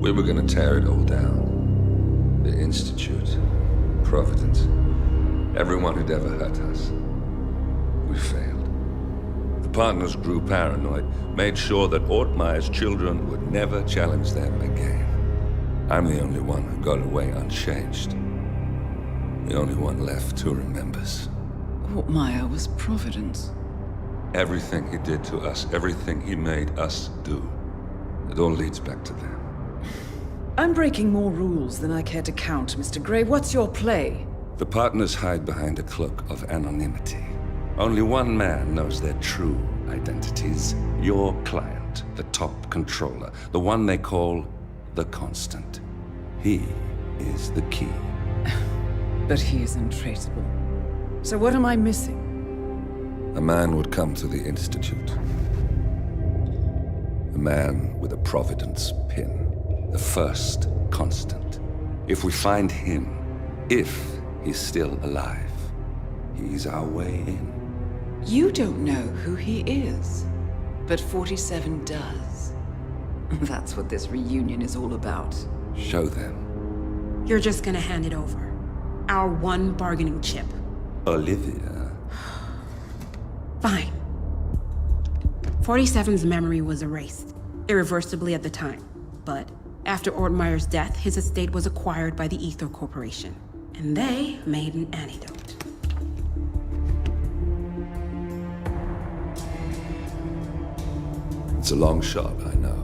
We were gonna tear it all down. The Institute, Providence, everyone who'd ever hurt us. We failed. The partners grew paranoid, made sure that Ortmeyer's children would never challenge them again. I'm the only one who got away unchanged. The only one left who remembers. Ortmeyer was Providence. Everything he did to us, everything he made us do, it all leads back to them. I'm breaking more rules than I care to count, Mr. Gray. What's your play? The partners hide behind a cloak of anonymity. Only one man knows their true identities. Your client, the top controller, the one they call the Constant. He is the key. But he is untraceable. So what am I missing? A man would come to the Institute. A man with a Providence pin. The first Constant. If we find him, if he's still alive, he's our way in. You don't know who he is, but 47 does. That's what this reunion is all about. Show them. You're just gonna hand it over. Our one bargaining chip. Olivia. Fine. 47's memory was erased, irreversibly at the time. But after Ortmeyer's death, his estate was acquired by the Ether Corporation. And they made an antidote. It's a long shot, I know.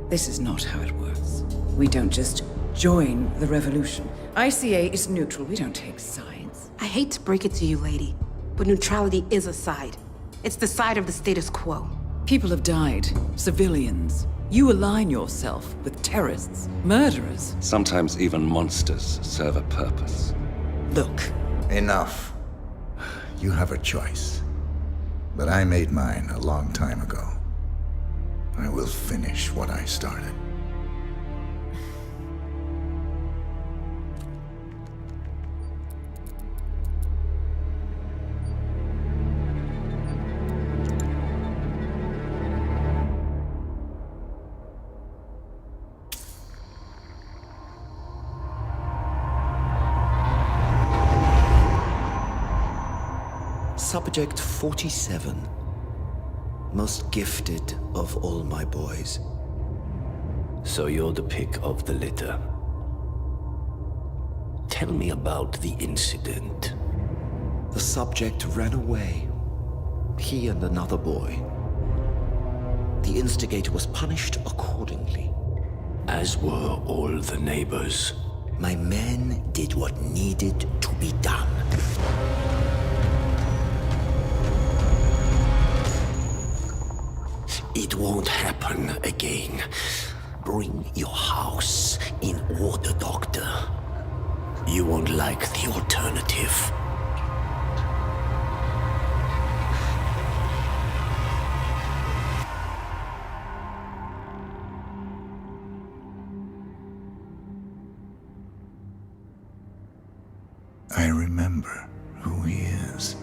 This is not how it works. We don't just join the revolution. ICA is neutral. We don't take sides. I hate to break it to you, lady, but neutrality is a side. It's the side of the status quo. People have died. Civilians. You align yourself with terrorists, murderers. Sometimes even monsters serve a purpose. Look. Enough. You have a choice. But I made mine a long time ago. I will finish what I started. Subject 47. Most gifted of all my boys. So you're the pick of the litter. Tell me about the incident. The subject ran away. He and another boy. The instigator was punished accordingly. As were all the neighbors. My men did what needed to be done. It won't happen again. Bring your house in order, Doctor. You won't like the alternative. I remember who he is.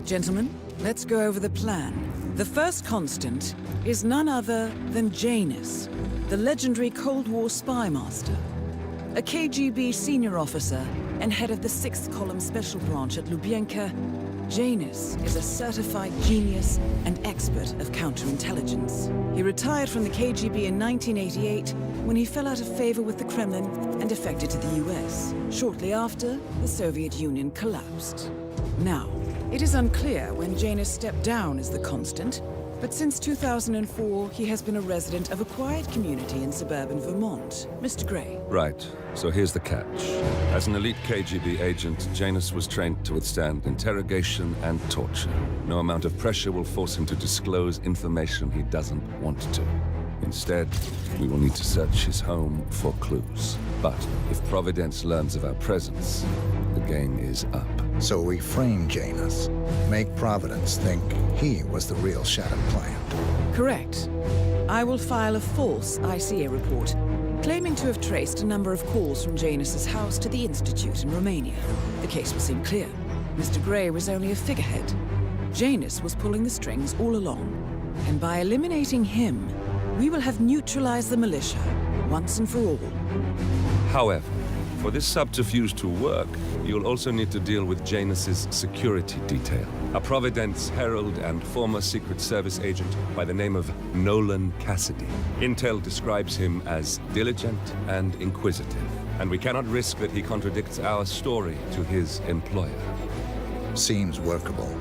Gentlemen, let's go over the plan. The first Constant is none other than Janus, the legendary Cold War spy master. A KGB senior officer and head of the 6th Column Special Branch at Lubyanka, Janus is a certified genius and expert of counterintelligence. He retired from the KGB in 1988 when he fell out of favor with the Kremlin and defected to the US. Shortly after, the Soviet Union collapsed. Now, it is unclear when Janus stepped down as the Constant, but since 2004, he has been a resident of a quiet community in suburban Vermont. Mr. Gray. Right. So here's the catch. As an elite KGB agent, Janus was trained to withstand interrogation and torture. No amount of pressure will force him to disclose information he doesn't want to. Instead, we will need to search his home for clues. But if Providence learns of our presence, the game is up. So we frame Janus, make Providence think he was the real shattered plant. Correct. I will file a false ICA report, claiming to have traced a number of calls from Janus's house to the Institute in Romania. The case will seem clear. Mr. Gray was only a figurehead. Janus was pulling the strings all along. And by eliminating him, we will have neutralized the militia, once and for all. However, for this subterfuge to work, you'll also need to deal with Janus's security detail. A Providence herald and former Secret Service agent by the name of Nolan Cassidy. Intel describes him as diligent and inquisitive, and we cannot risk that he contradicts our story to his employer. Seems workable.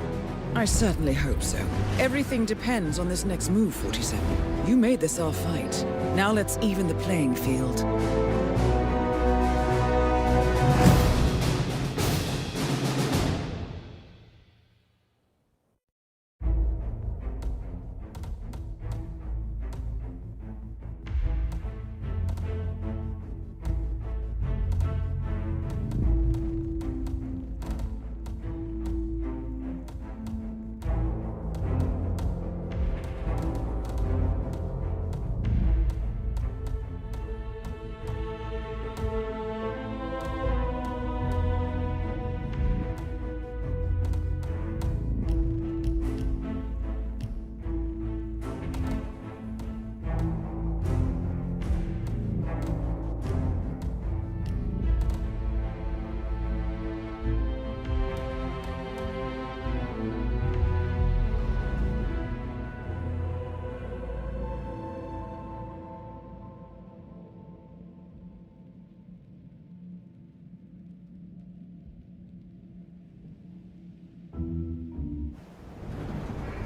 I certainly hope so. Everything depends on this next move, 47. You made this our fight. Now let's even the playing field.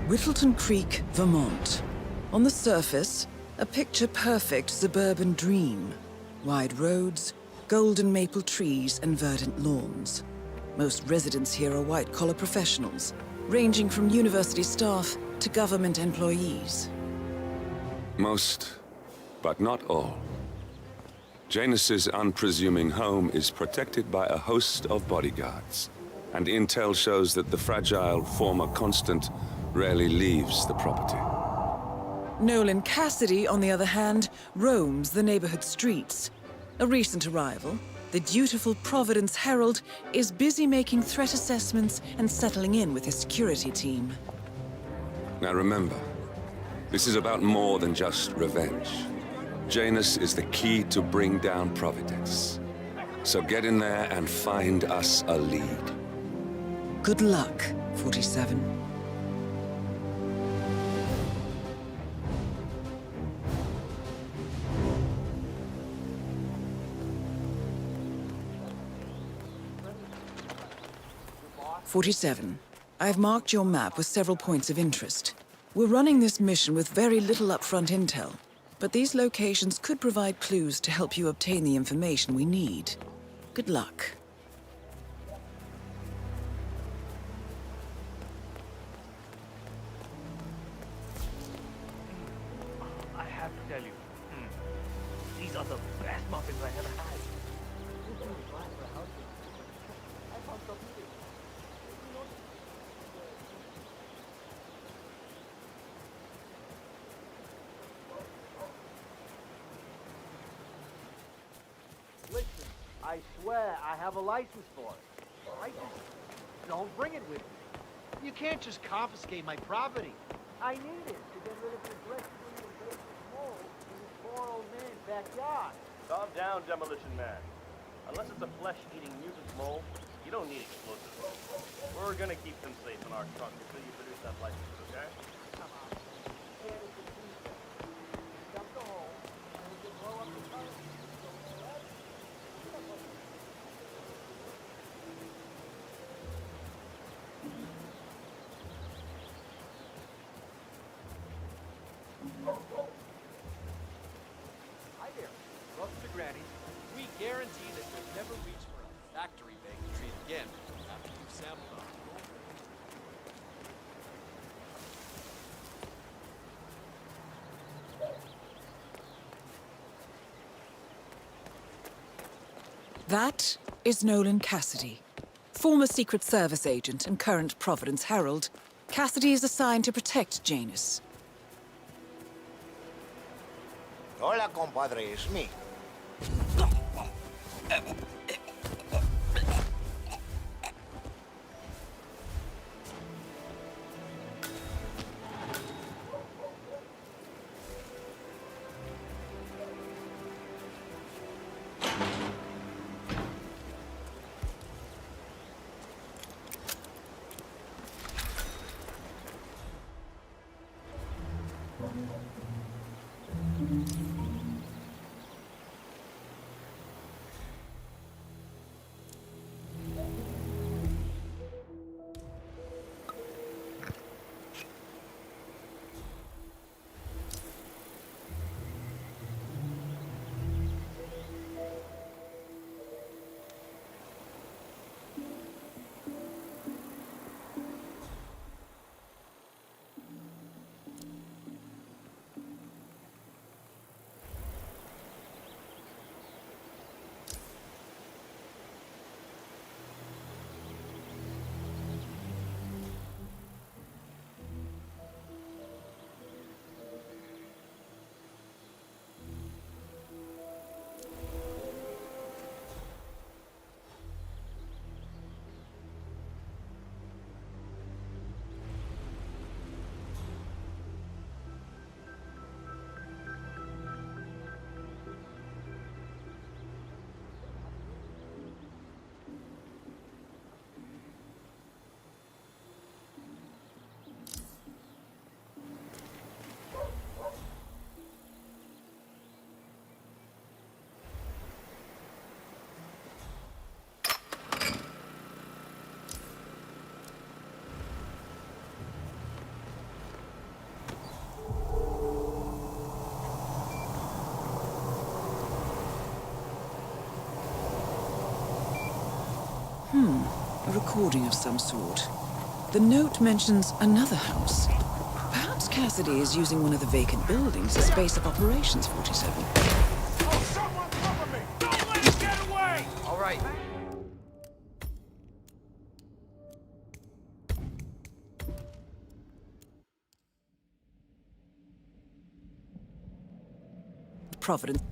Whittleton Creek, Vermont. On the surface, a picture-perfect suburban dream. Wide roads, golden maple trees, and verdant lawns. Most residents here are white-collar professionals, ranging from university staff to government employees. Most, but not all. Janus's unpresuming home is protected by a host of bodyguards, and intel shows that the fragile former Constant rarely leaves the property. Nolan Cassidy, on the other hand, roams the neighborhood streets. A recent arrival, the dutiful Providence Herald is busy making threat assessments and settling in with his security team. Now remember, this is about more than just revenge. Janus is the key to bring down Providence. So get in there and find us a lead. Good luck, 47. I've marked your map with several points of interest. We're running this mission with very little upfront intel, but these locations could provide clues to help you obtain the information we need. Good luck. I have to tell you, these are the best muffins I ever had. Listen, I swear I have a license for it. I just don't bring it with me. You can't just confiscate my property. I need it to get rid of the aggressively invasive mold in this poor old man's backyard. Calm down, Demolition Man. Unless it's a flesh-eating mutant mole, you don't need explosives. We're gonna keep them safe in our trunk until you produce that license, okay? Come on. Here is the pizza. Dump the hole, and we can blow up the current. Hi there. Welcome to Granny. We guarantee that you'll never reach for a factory baked treat again after you've sampled our That is Nolan Cassidy. Former Secret Service agent and current Providence Herald, Cassidy is assigned to protect Janus. Hola, compadre, it's me. A recording of some sort. The note mentions another house. Perhaps Cassidy is using one of the vacant buildings as base of operations, 47. Oh, someone cover me! Don't let him get away! All right. Providence.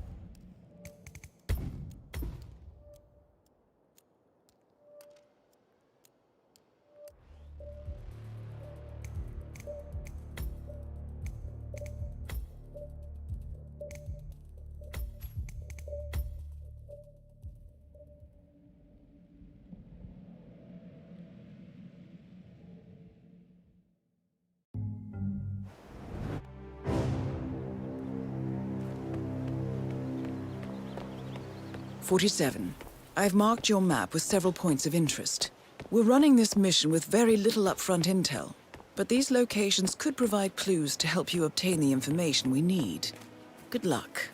"47. I've marked your map with several points of interest. We're running this mission with very little upfront intel, but these locations could provide clues to help you obtain the information we need. Good luck."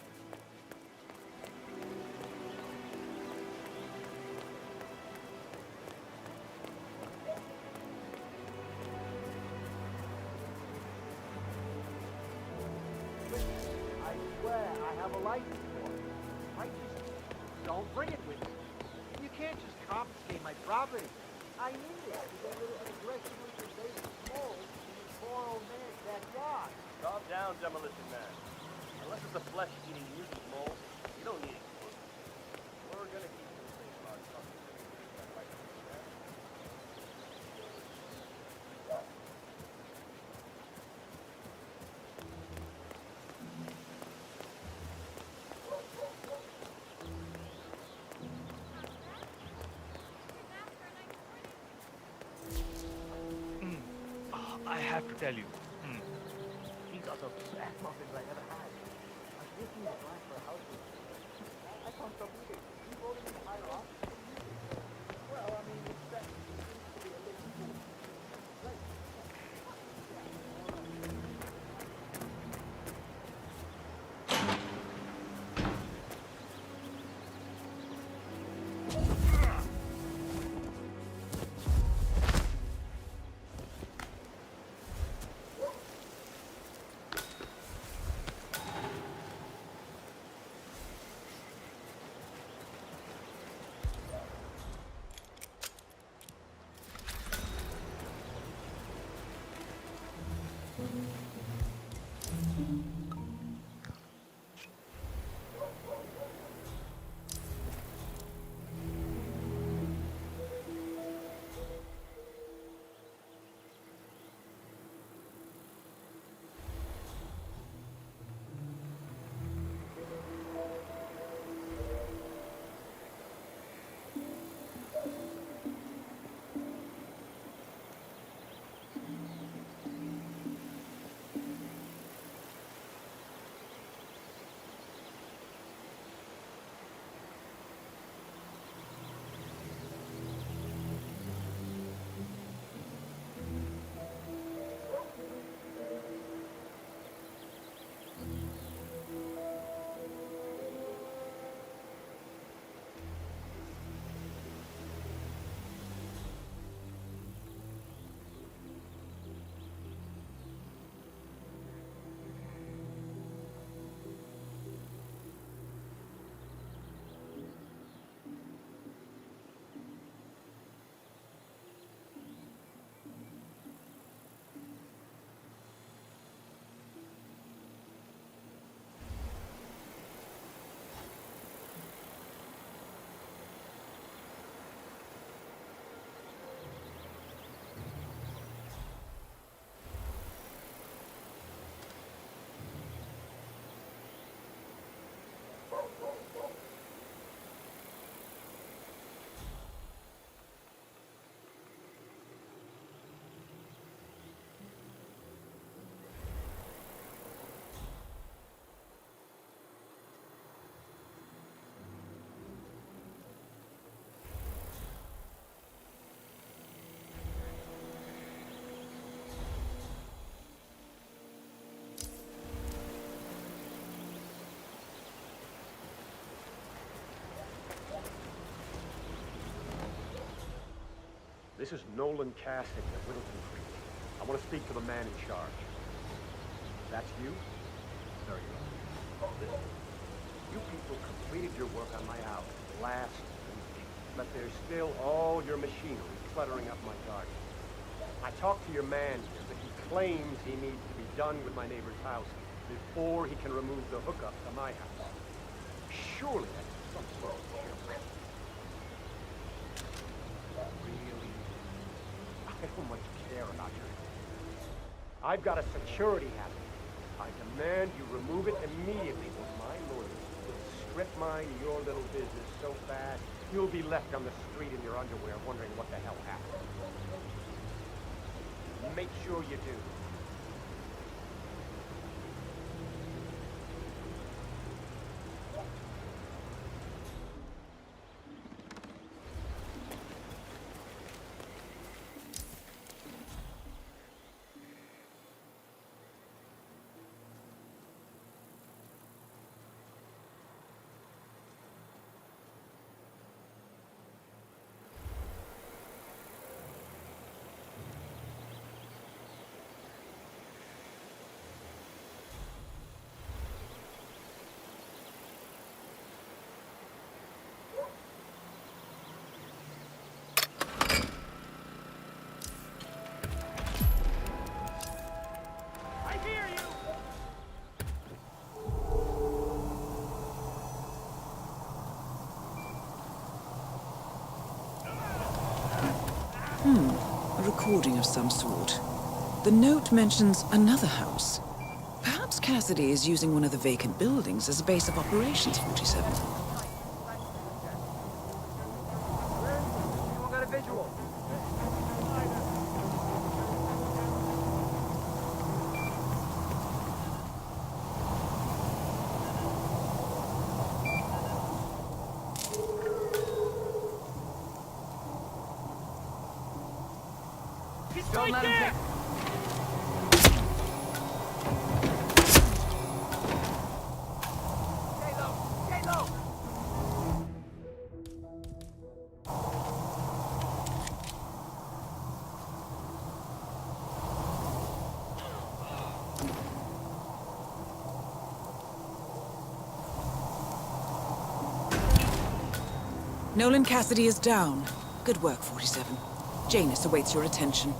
I swear I have a license for it. I just don't bring it with me. You can't just confiscate my property. I need it to get rid of an aggressively invasive mold in this poor old man's backyard. Calm down, Demolition Man. Unless it's a flesh-eating mutant mole, you don't need explosives. We're gonna keep them safe in our truck. I have to tell you. These are the best muffins I ever had. I was looking to apply for a house. I found some weird. You voted me higher off? Well, I mean, it's that seems to be a bit cool. Right. This is Nolan Cassidy at Whittleton Creek. I want to speak to the man in charge. That's you? Very well. Listen, you people completed your work on my house last week, but there's still all your machinery cluttering up my garden. I talked to your man here, but he claims he needs to be done with my neighbor's house before he can remove the hookup to my house. Surely that's some sort of joke. Really? I don't much care about your health. I've got a security habit. I demand you remove it immediately, or my lawyers will strip mine your little business so fast you'll be left on the street in your underwear wondering what the hell happened. Make sure you do. A recording of some sort. The note mentions another house. Perhaps Cassidy is using one of the vacant buildings as a base of operations, 47. Anyone got a visual? Don't let him take... Stay low! Stay low! Nolan Cassidy is down. Good work, 47. Janus awaits your attention.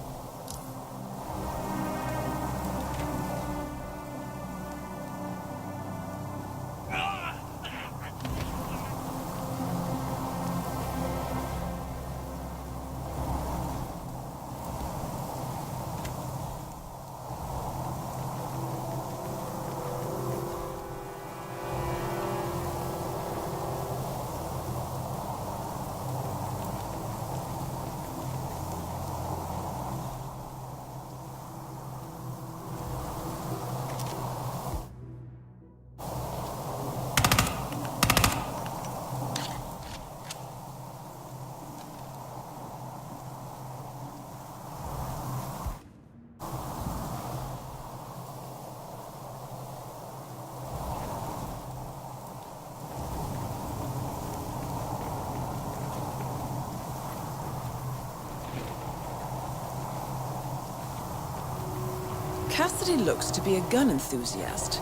Cassidy looks to be a gun enthusiast.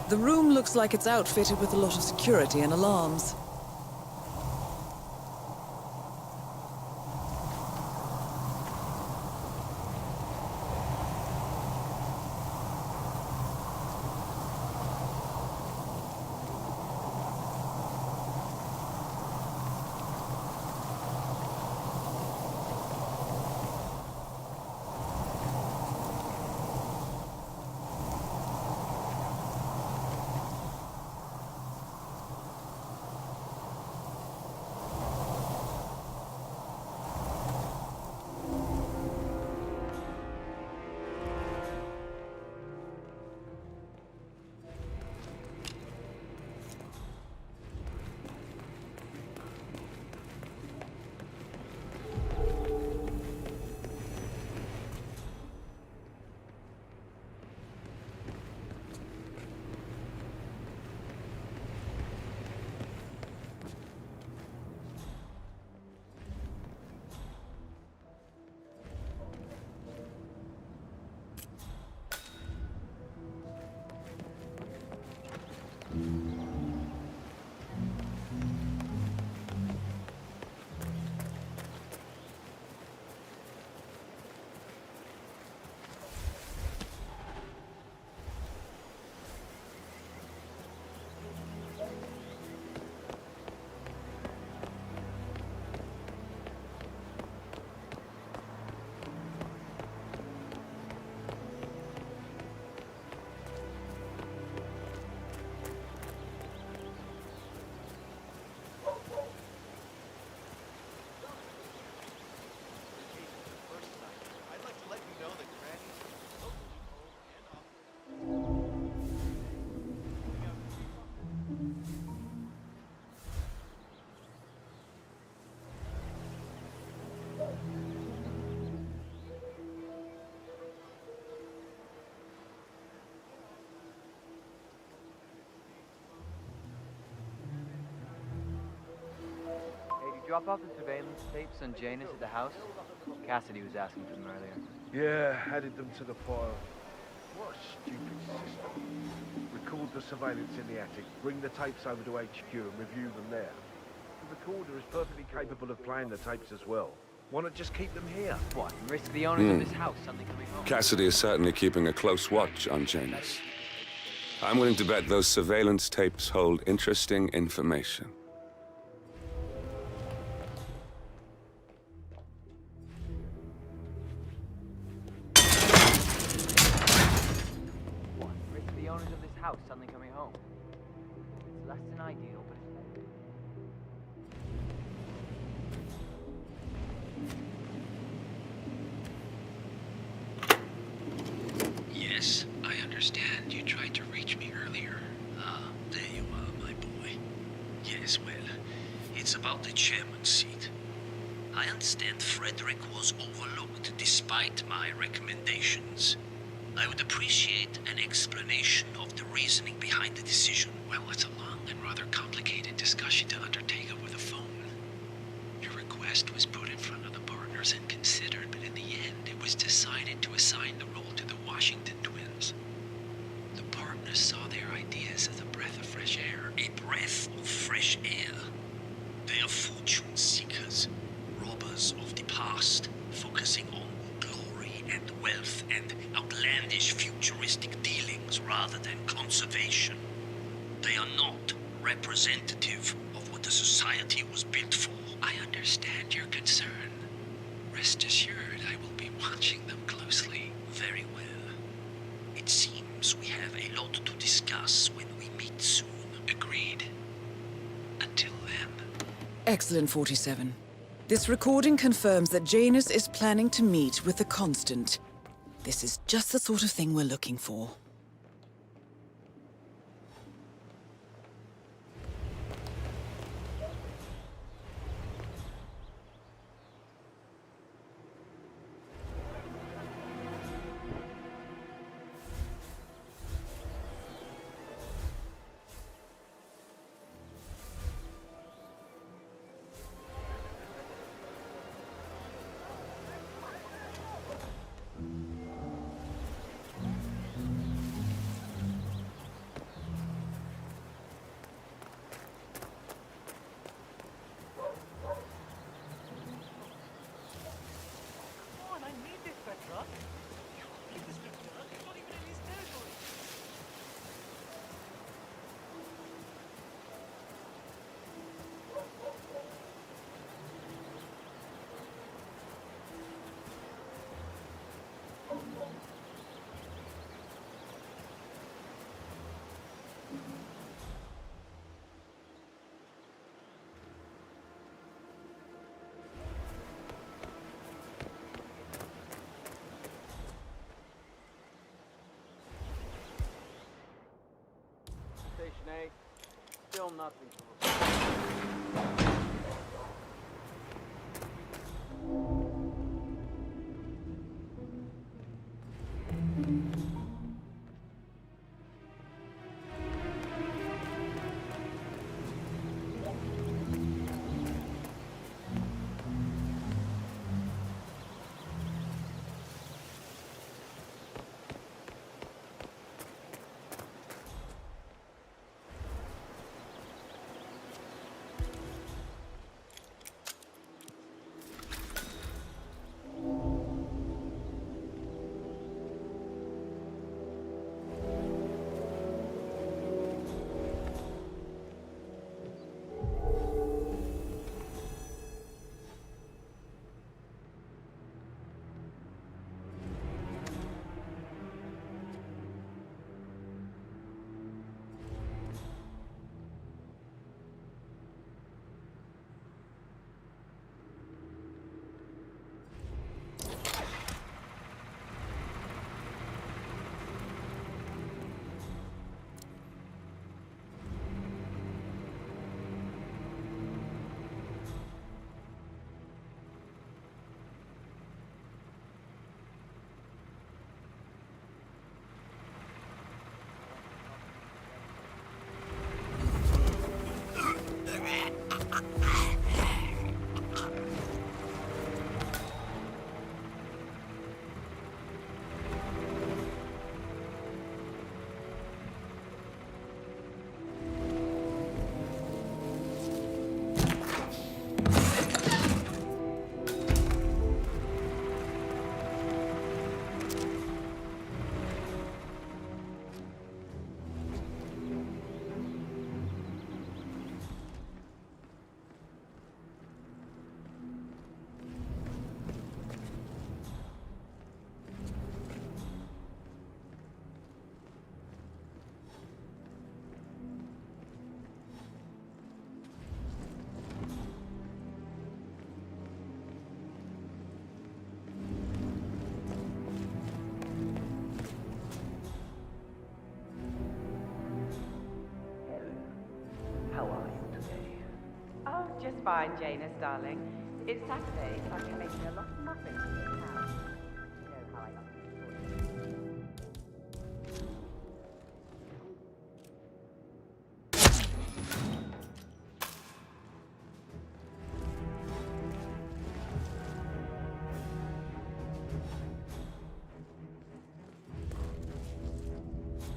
The room looks like it's outfitted with a lot of security and alarms. drop off the surveillance tapes on Janus at the house? Cassidy was asking for them earlier. Yeah, added them to the file. What a stupid system. Record the surveillance in the attic, bring the tapes over to HQ and review them there. The recorder is perfectly capable of playing the tapes as well. Why not just keep them here? What, and risk the owners of this house suddenly coming home? Cassidy is certainly keeping a close watch on Janus. I'm willing to bet those surveillance tapes hold interesting information. What, risk the owners of this house suddenly coming home? It's less than ideal, but it's... Yes, I understand. You tried to reach me earlier. Ah, there you are, my boy. Yes, well, it's about the chairman's seat. I understand Frederick was overlooked despite my recommendations. I would appreciate an explanation of the reasoning behind the decision. Well, it's a long and rather complicated discussion to undertake over the phone. Your request was put in front of the partners and considered, but in the end, it was decided to assign the role to the Washington twins. The partners saw their ideas as a breath of fresh air. A breath of fresh air. They are fortune seekers, robbers of the past, focusing on glory and wealth and outlandish futuristic dealings rather than conservation. They are not representative of what the society was built for. I understand your concern. Rest assured, I will be watching them closely. Very well. It seems we have a lot to discuss when we meet soon. Agreed. Until then. Excellent, 47. This recording confirms that Janus is planning to meet with the Constant. This is just the sort of thing we're looking for. Station A, still nothing to report. fine, Janus, darling. It's Saturday, so I can make you a lot of muffins in this house. You know how I love to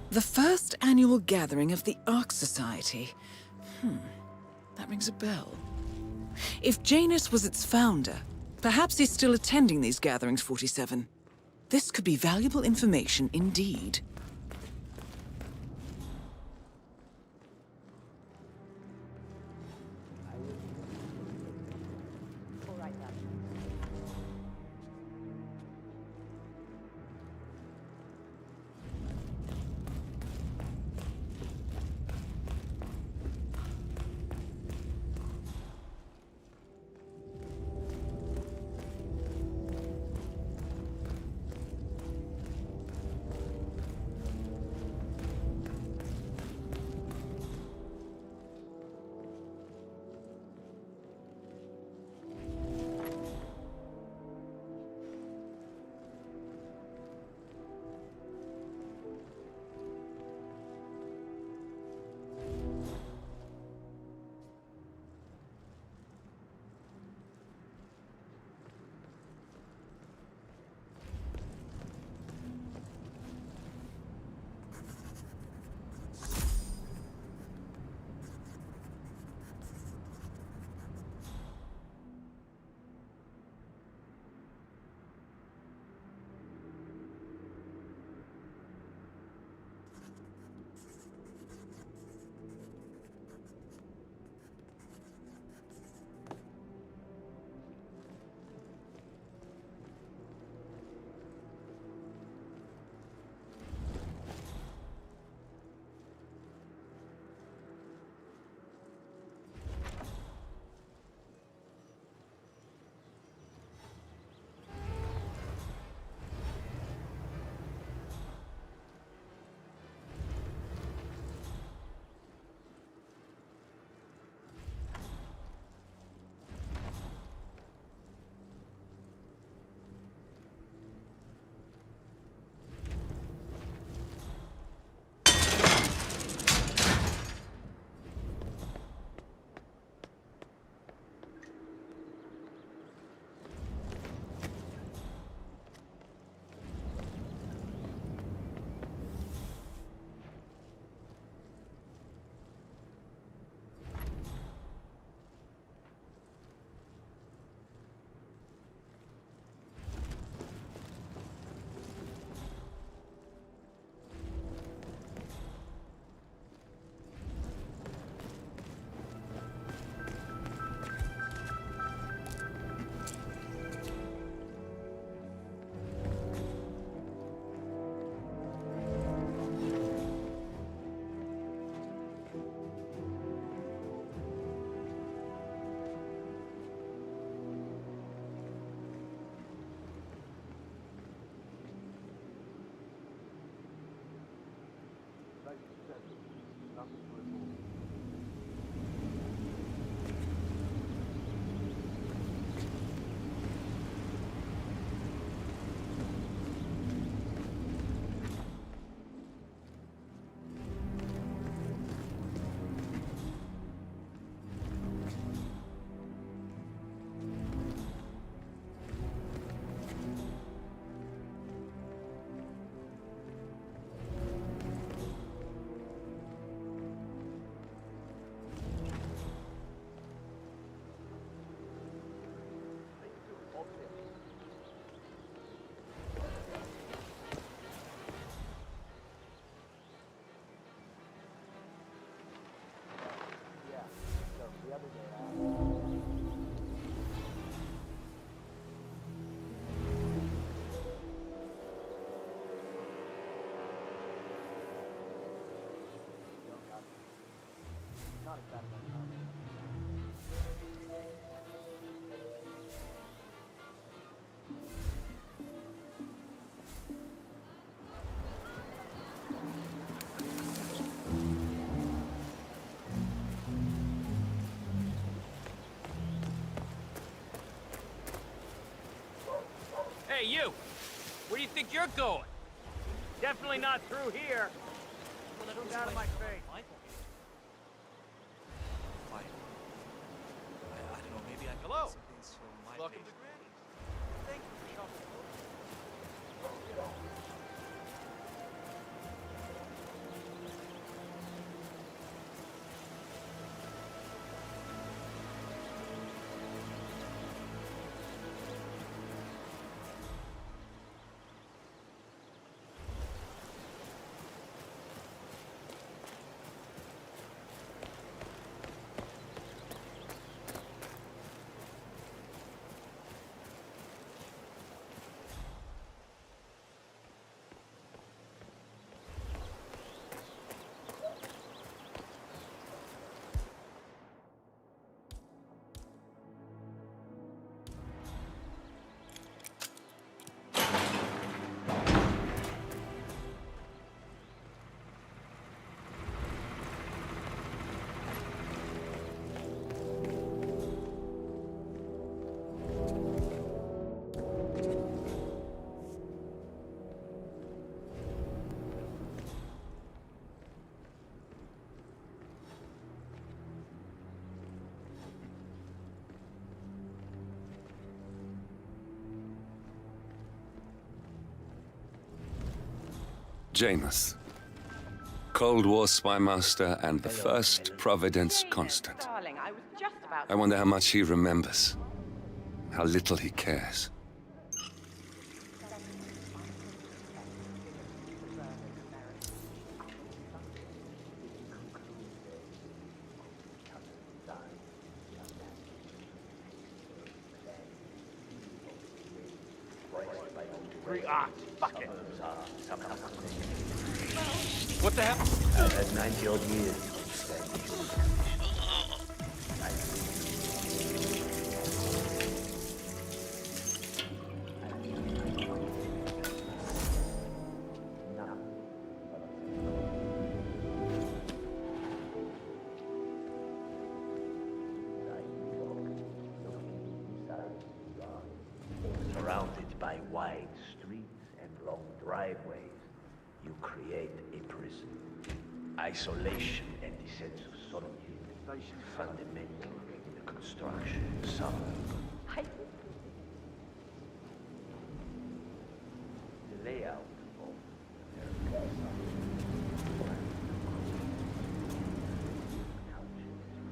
The first annual gathering of the Ark Society. That rings a bell. If Janus was its founder, perhaps he's still attending these gatherings, 47. This could be valuable information indeed. All right, Dad. Hey, you! Where do you think you're going? Definitely not through here. Get out of my face. I don't know, maybe I can Hello. get some things from my Welcome place. to Granny's. Thank you for shopping. Janus. Cold War spy master and the first Providence constant. Darling, I was just about I wonder how much he remembers. How little he cares. Fuck it. What the hell? I've had 90-odd years of standing. Surrounded by wide streets and long driveways, you create a prison. Isolation and the sense of solitude, fundamental in the construction of suburb. The layout of couches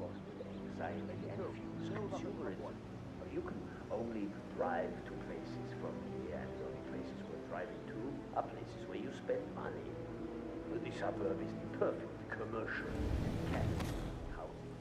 foster anxiety and fuels consumerism. You can only drive to places from here, and the only places worth driving to are places where you spend money. The suburb is the perfect commercial capital housing.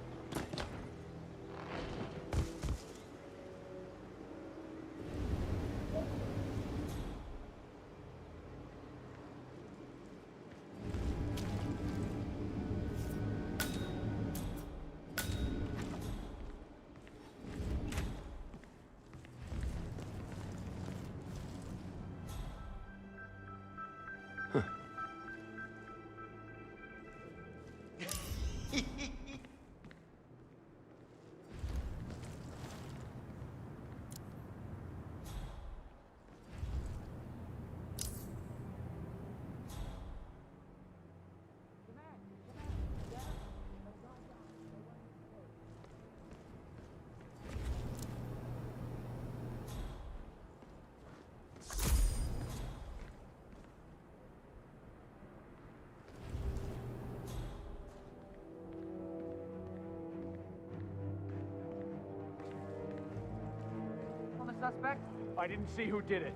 Suspect? I didn't see who did it.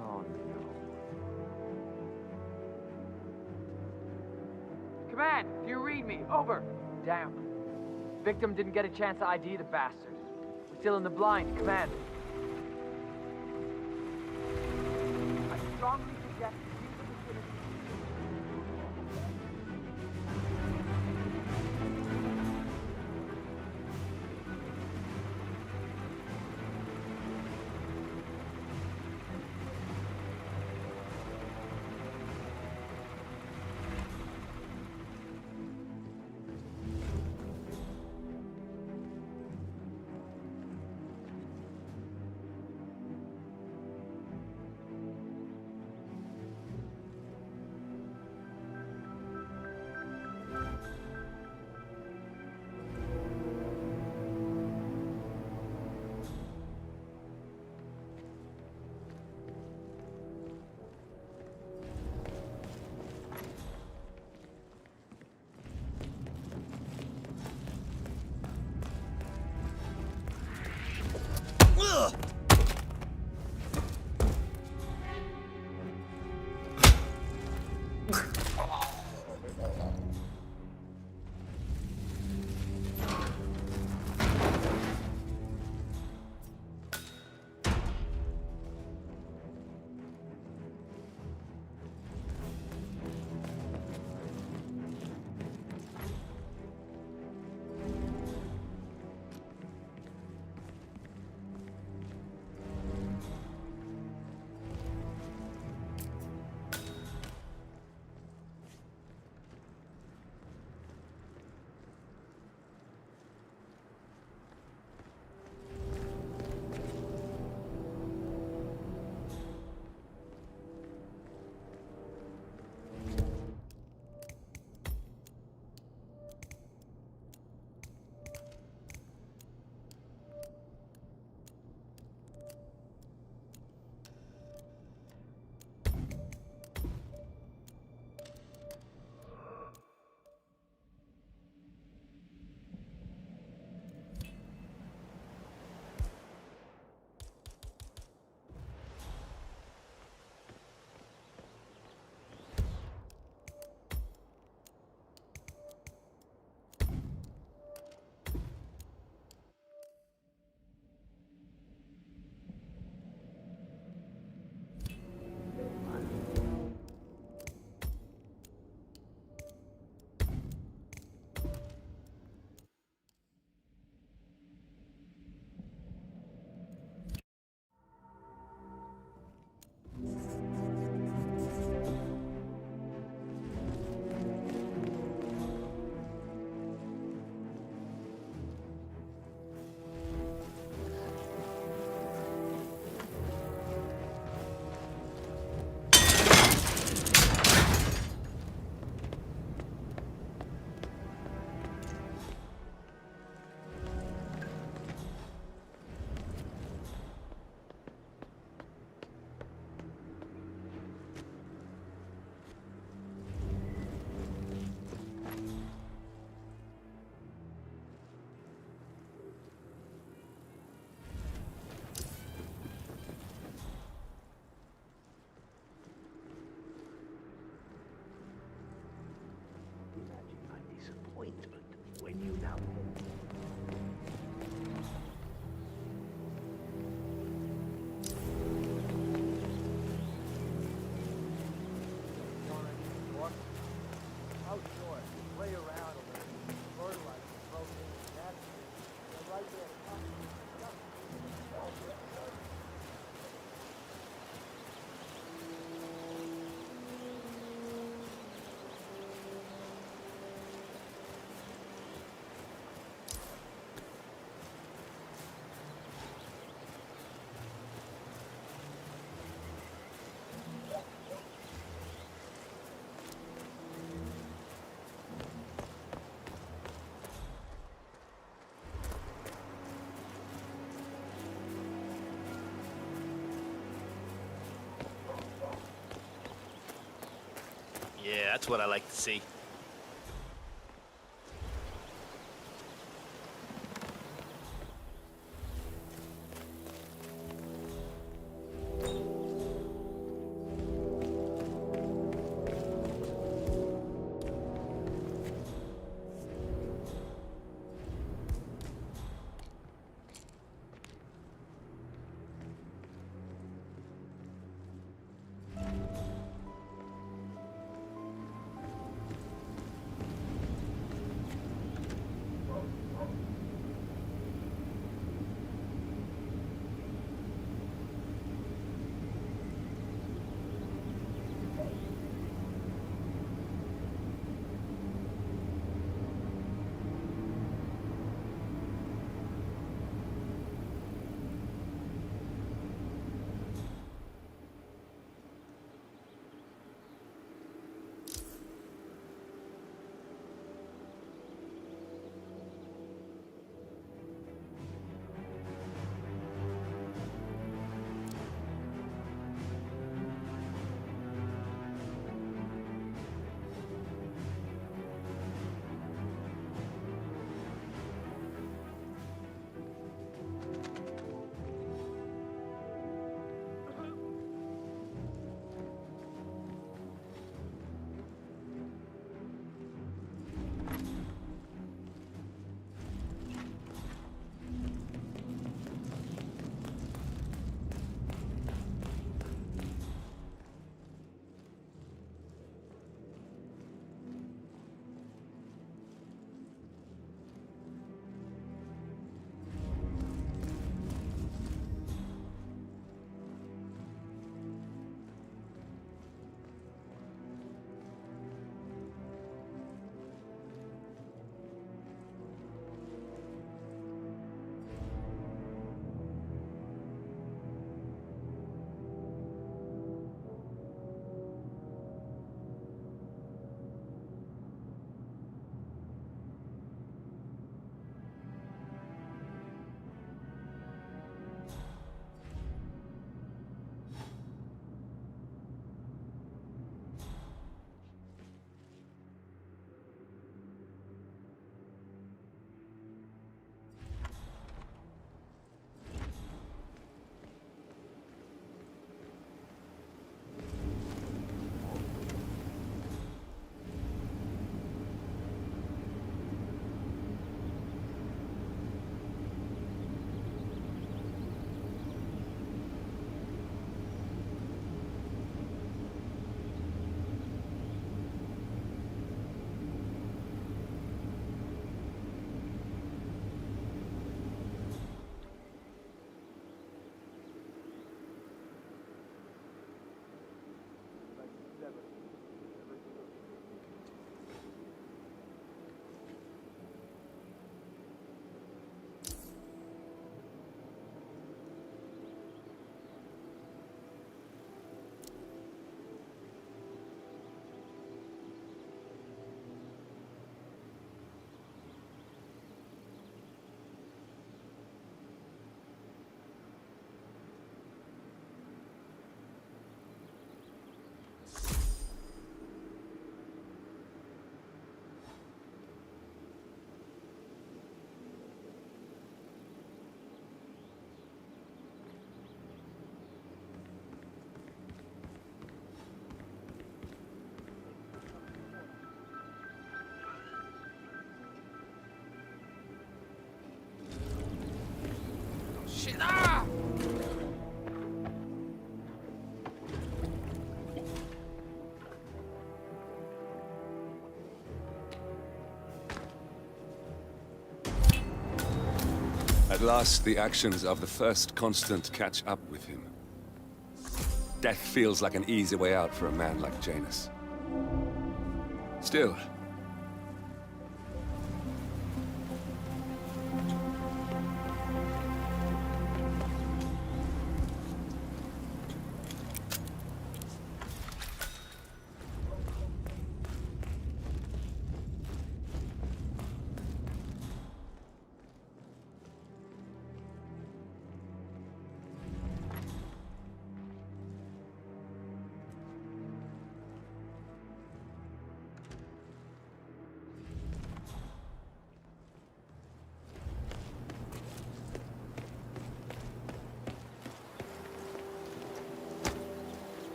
Oh, no. Command, do you read me? Over. Damn. Victim didn't get a chance to ID the bastard. We're still in the blind. Command. I strongly suggest you use the facility. When you now outdoors, play around a little, fertilize the protein, that's they're right there. Yeah, that's what I like to see. At last, the actions of the first constant catch up with him. Death feels like an easy way out for a man like Janus. Still,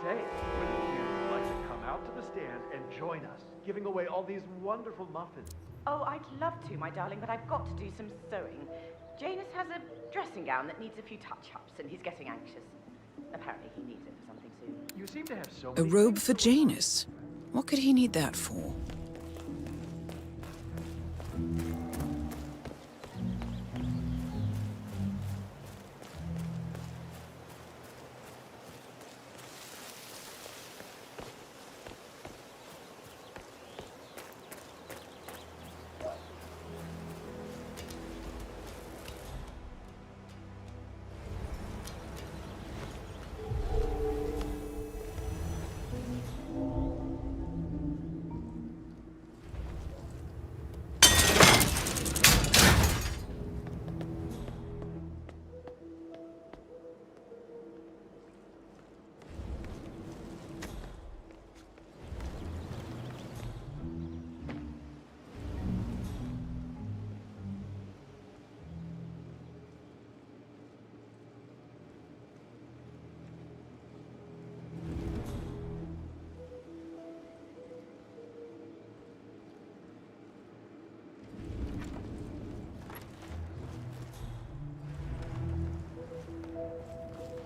Say, wouldn't you like to come out to the stand and join us, giving away all these wonderful muffins? Oh, I'd love to, my darling, but I've got to do some sewing. Janus has a dressing gown that needs a few touch-ups, and he's getting anxious. Apparently he needs it for something soon. You seem to have so A many robe things for to work on. Janus? What could he need that for?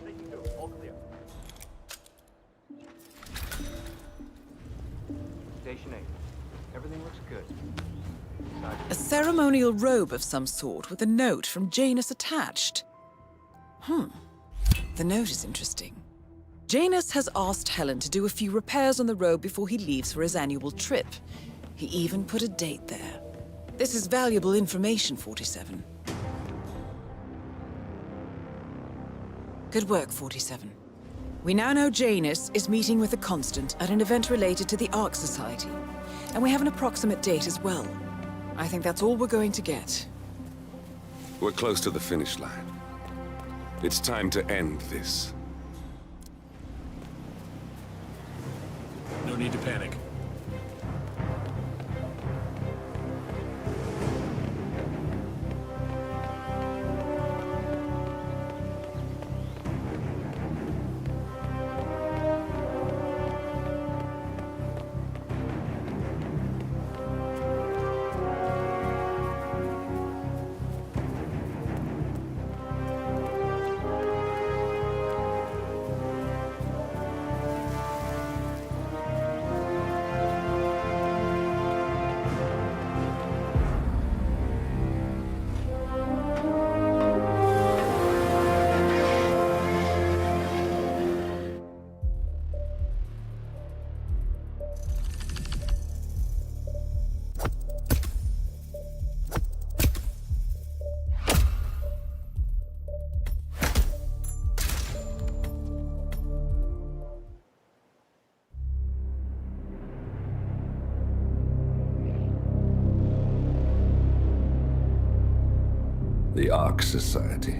Taking two, all clear. Station 8. Everything looks good. A ceremonial robe of some sort with a note from Janus attached. The note is interesting. Janus has asked Helen to do a few repairs on the robe before he leaves for his annual trip. He even put a date there. This is valuable information, 47. Good work, 47. We now know Janus is meeting with the Constant at an event related to the Ark Society. And we have an approximate date as well. I think that's all we're going to get. we're close to the finish line. It's time to end this. No need to panic. The Ark Society.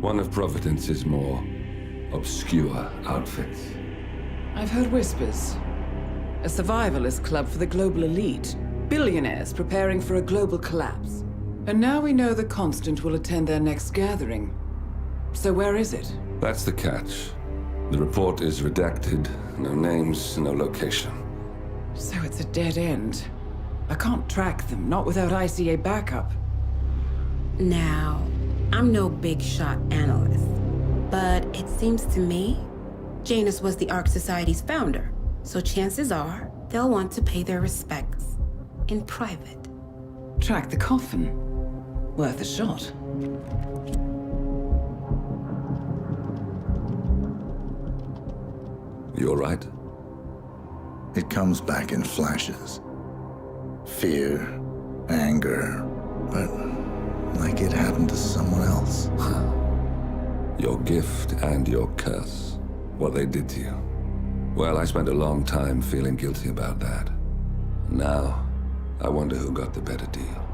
One of Providence's more obscure outfits. I've heard whispers. A survivalist club for the global elite. Billionaires preparing for a global collapse. And now we know the Constant will attend their next gathering. So where is it? That's the catch. The report is redacted. No names, no location. So it's a dead end. I can't track them, not without ICA backup. Now, I'm no big shot analyst, but it seems to me Janus was the Ark Society's founder, so chances are they'll want to pay their respects in private. Track the coffin. Worth a shot. You all right? It comes back in flashes. Fear, anger, but like it happened to someone else. Your gift and your curse. What they did to you. Well, I spent a long time feeling guilty about that. Now, I wonder who got the better deal.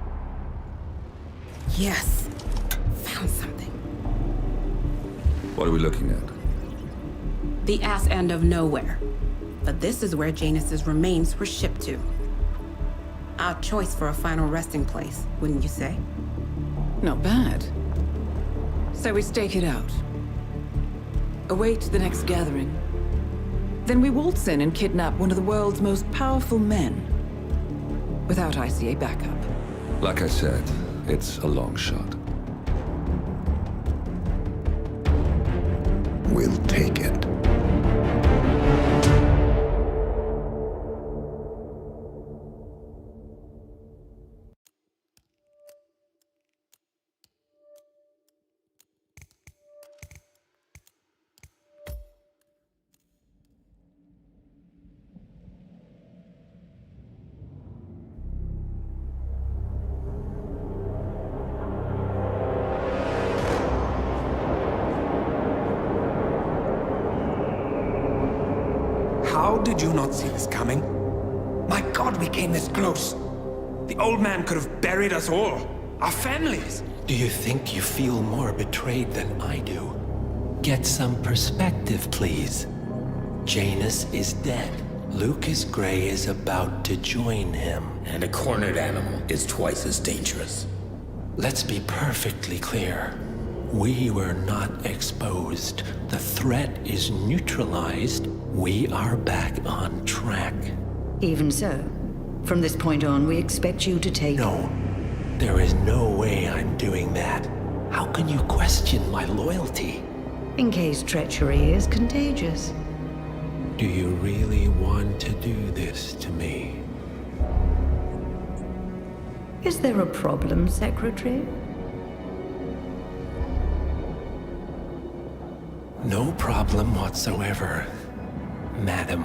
Yes, found something. What are we looking at? The ass end of nowhere. But this is where Janus's remains were shipped to. Our choice for a final resting place, wouldn't you say? Not bad. So we stake it out. Await the next gathering. Then we waltz in and kidnap one of the world's most powerful men. Without ICA backup. Like I said, it's a long shot. We'll take it. How did you not see this coming? My God, we came this close. The old man could have buried us all. Our families. Do you think you feel more betrayed than I do? Get some perspective, please. Janus is dead. Lucas Gray is about to join him. And a cornered animal is twice as dangerous. Let's be perfectly clear. We were not exposed. The threat is neutralized. We are back on track. Even so, from this point on, we expect you to take... No. There is no way I'm doing that. How can you question my loyalty? In case treachery is contagious. Do you really want to do this to me? Is there a problem, Secretary? No problem whatsoever, Madam.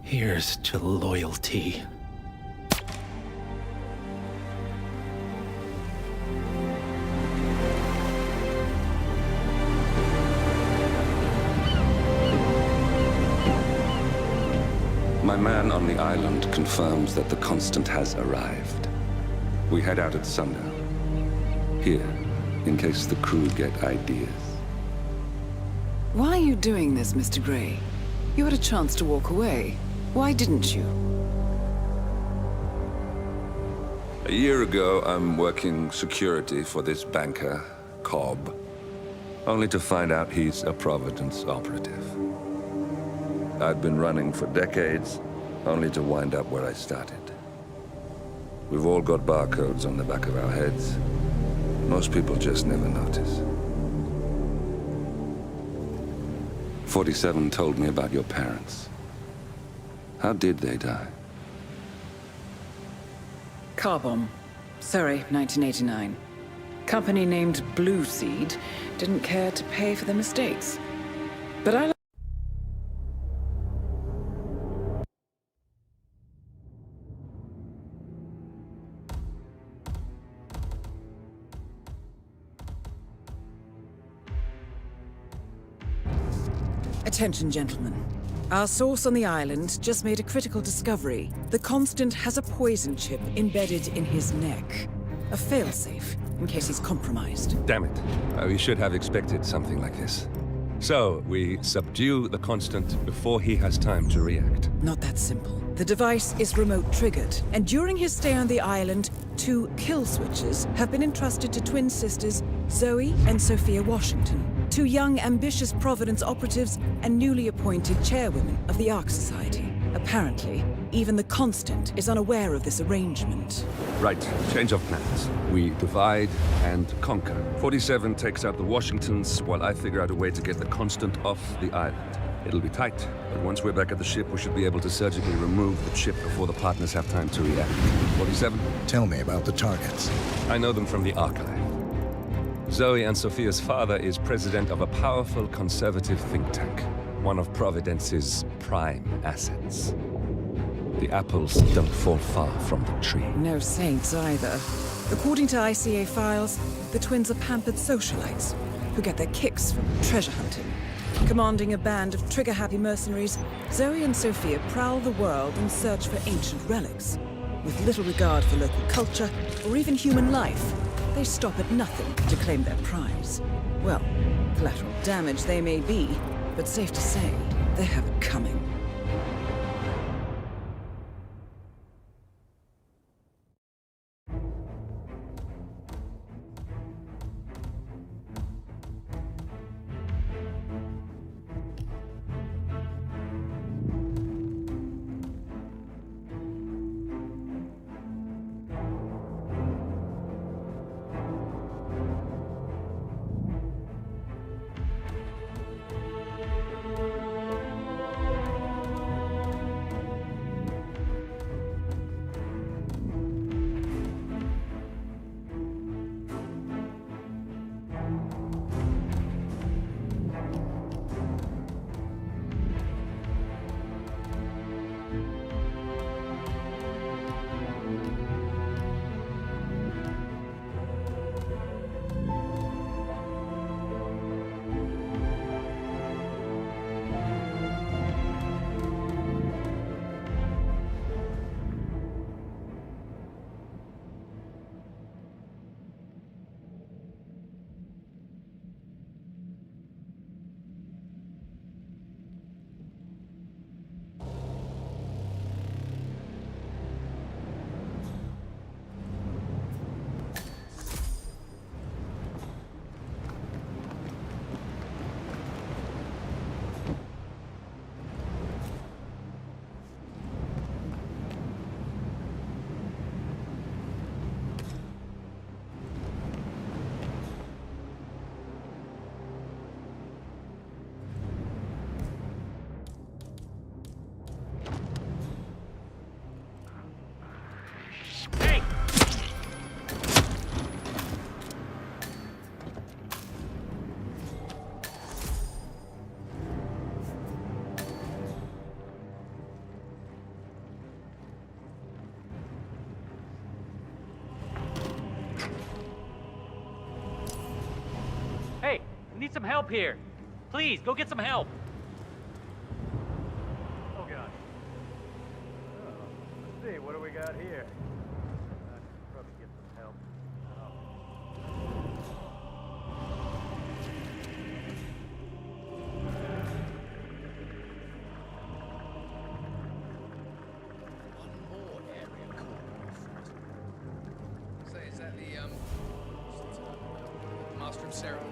Here's to loyalty. My man on the island confirms that the Constant has arrived. We head out at sundown. Here, in case the crew get ideas. Why are you doing this, Mr. Gray? You had a chance to walk away. Why didn't you? A year ago, I'm working security for this banker, Cobb, only to find out he's a Providence operative. I'd been running for decades, only to wind up where I started. We've all got barcodes on the back of our heads. Most people just never notice. 47 told me about your parents. How did they die? Car bomb. Surrey, 1989. Company named Blue Seed didn't care to pay for their mistakes. But I... Attention, gentlemen. Our source on the island just made a critical discovery. The Constant has a poison chip embedded in his neck. A failsafe, in case he's compromised. Damn it. We should have expected something like this. So, we subdue the Constant before he has time to react. Not that simple. The device is remote triggered, and during his stay on the island, 2 kill switches have been entrusted to twin sisters Zoe and Sophia Washington, 2 young, ambitious Providence operatives and newly appointed chairwomen of the Ark Society. Apparently, even the Constant is unaware of this arrangement. Right, change of plans. We divide and conquer. 47 takes out the Washingtons, while I figure out a way to get the Constant off the island. It'll be tight, but once we're back at the ship, we should be able to surgically remove the chip before the partners have time to react. 47? Tell me about the targets. I know them from the archive. Zoe and Sophia's father is president of a powerful conservative think tank, one of Providence's prime assets. The apples don't fall far from the tree. No saints either. According to ICA files, the twins are pampered socialites who get their kicks from treasure hunting. Commanding a band of trigger-happy mercenaries, Zoe and Sophia prowl the world in search for ancient relics. With little regard for local culture or even human life, they stop at nothing to claim their prize. Well, collateral damage they may be, but safe to say, they have it coming. Need some help here. Please, go get some help. Oh, God. Oh, let's see, what do we got here? Probably get some help. One more area code. Say, is that the, Master of Ceremonies?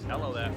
Hello there.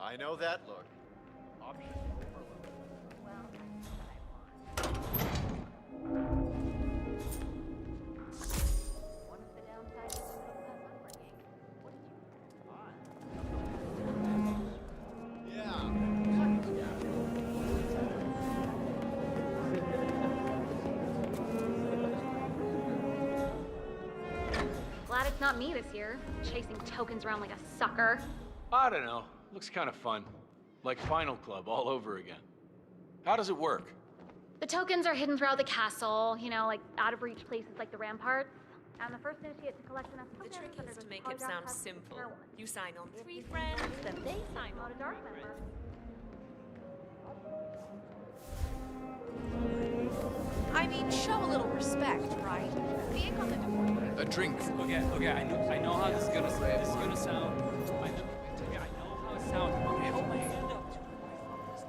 I know that look. Option overload. Not me this year, chasing tokens around like a sucker. I don't know. Looks kind of fun. Like Final Club all over again. How does it work? The tokens are hidden throughout the castle, you know, like out-of-reach places like the ramparts. And the first initiate to collect enough tokens... The trick is to make it polygraph sound test simple. fair one. You sign on 3 friends, then they sign on Not a dark member. I mean, show a little respect, right? The ink on the door. A drink. Okay, I know how this is gonna sound. I know how it sounds. Okay, hold my hand up to what my phone is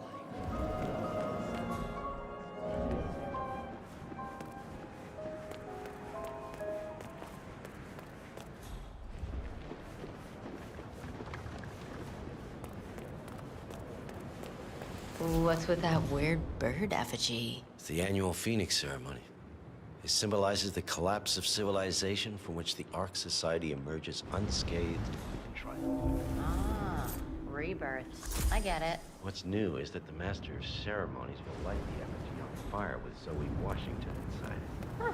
like. What's with that weird bird effigy? It's the annual Phoenix ceremony. It symbolizes the collapse of civilization from which the Ark Society emerges unscathed and triumphant. Ah, rebirth. I get it. What's new is that the Master of Ceremonies will light the effigy on fire with Zoe Washington inside it. Huh.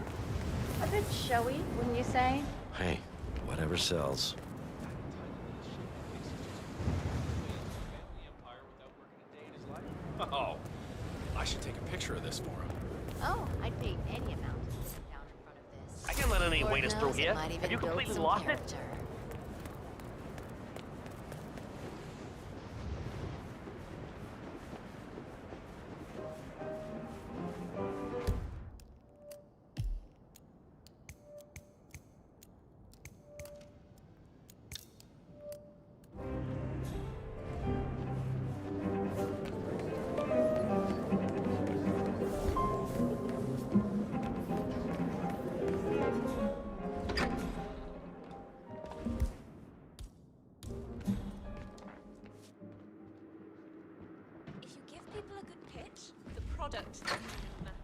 A bit showy, wouldn't you say? Hey, whatever sells. Oh, I should take a picture of this for him. Oh, I'd pay any amount to sit down in front of this. I can't let any Lord waiters through knows it here. might even Have you build completely some lost it? character. If you give people a good pitch, the product doesn't even matter.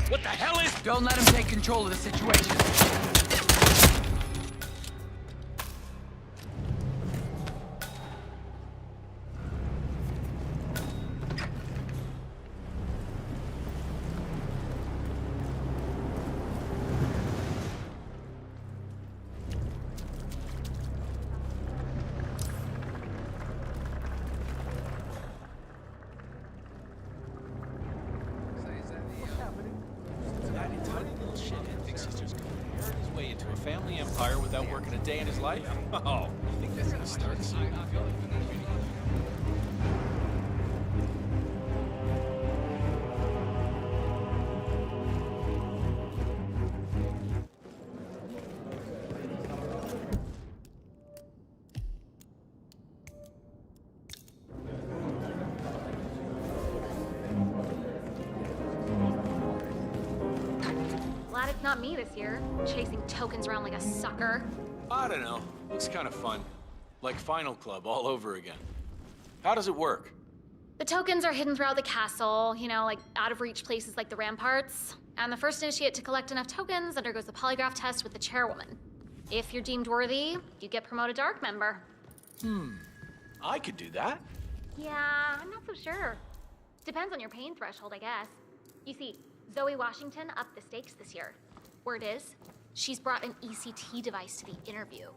What the hell is... Don't let him take control of the situation. That entitled little shithead thinks he's just gonna inherit his way into a family empire without working a day in his life? Oh, you think that's gonna start soon? Glad it's not me this year, chasing tokens around like a sucker. I don't know. Looks kind of fun. Like Final Club all over again. How does it work? The tokens are hidden throughout the castle, you know, like out of reach places like the ramparts. And the first initiate to collect enough tokens undergoes the polygraph test with the chairwoman. If you're deemed worthy, you get promoted to ARC member. I could do that. Yeah, I'm not so sure. Depends on your pain threshold, I guess. You see, Zoe Washington upped the stakes this year. Word is, she's brought an ECT device to the interview.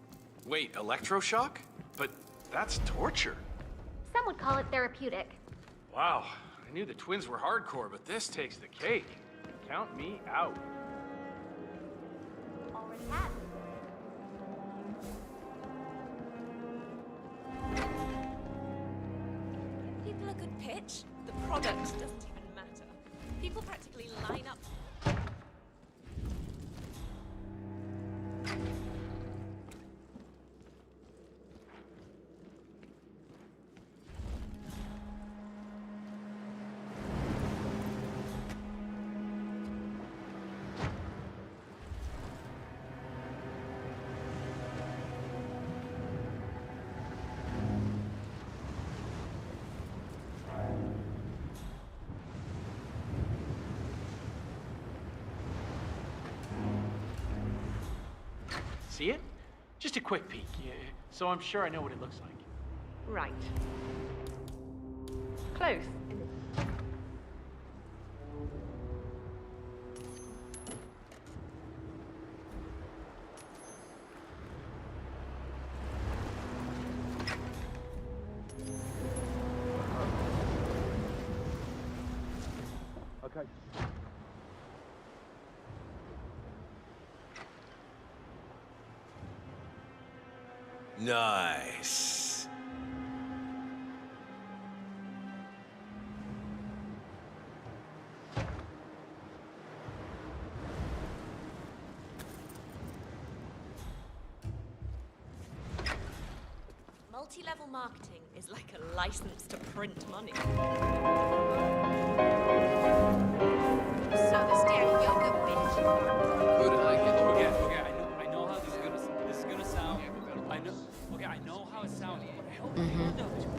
Wait, electroshock? But that's torture. Some would call it therapeutic. Wow, I knew the twins were hardcore, but this takes the cake. Count me out. Already had. People a good pitch, the product doesn't even matter. People practically line up. See it? Just a quick peek, yeah, so I'm sure I know what it looks like. Right. Close. Okay. Nice. Multi-level marketing is like a license to print money. So the stair yoga bitch. Good, I like it. Okay, I know how this is gonna sound. I know how it sounds. Help me hold up to it.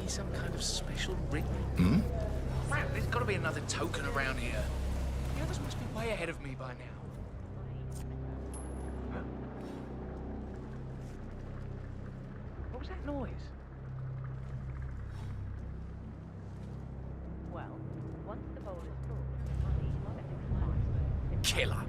Some kind of special ring? Hmm? Man, there's got to be another token around here. The others must be way ahead of me by now. Huh? What was that noise? Well, once the bowl is full, money is set Killer.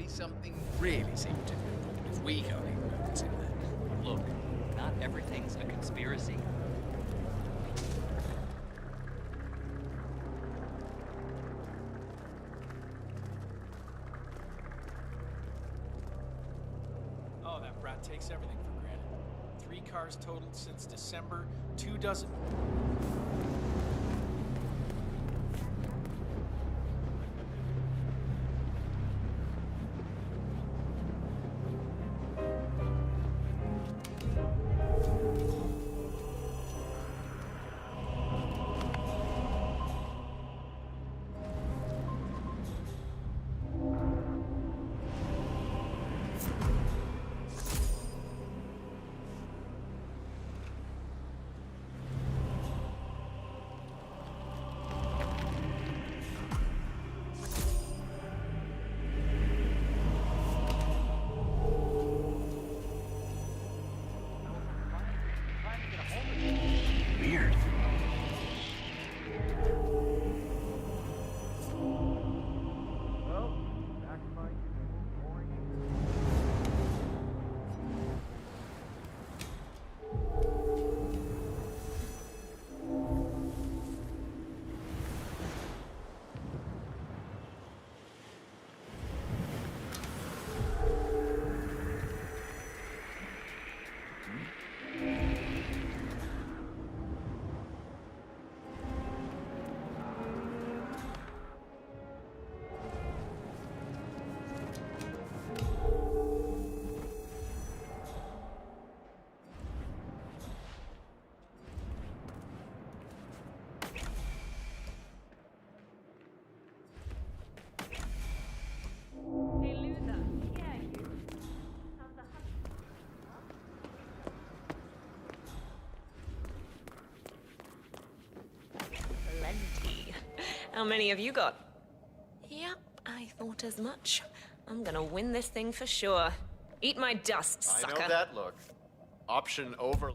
something really seemed to be important if we can't even notice it then. Look, not everything's a conspiracy. Oh, that brat takes everything for granted. 3 cars totaled since December, 2 dozen. Weird. Well, back to my boring. Hey, loser. Yeah, you. How's the hunt? Plenty. How many have you got? Yep, I thought as much. I'm gonna win this thing for sure. Eat my dust, sucker. I know that look. Option over.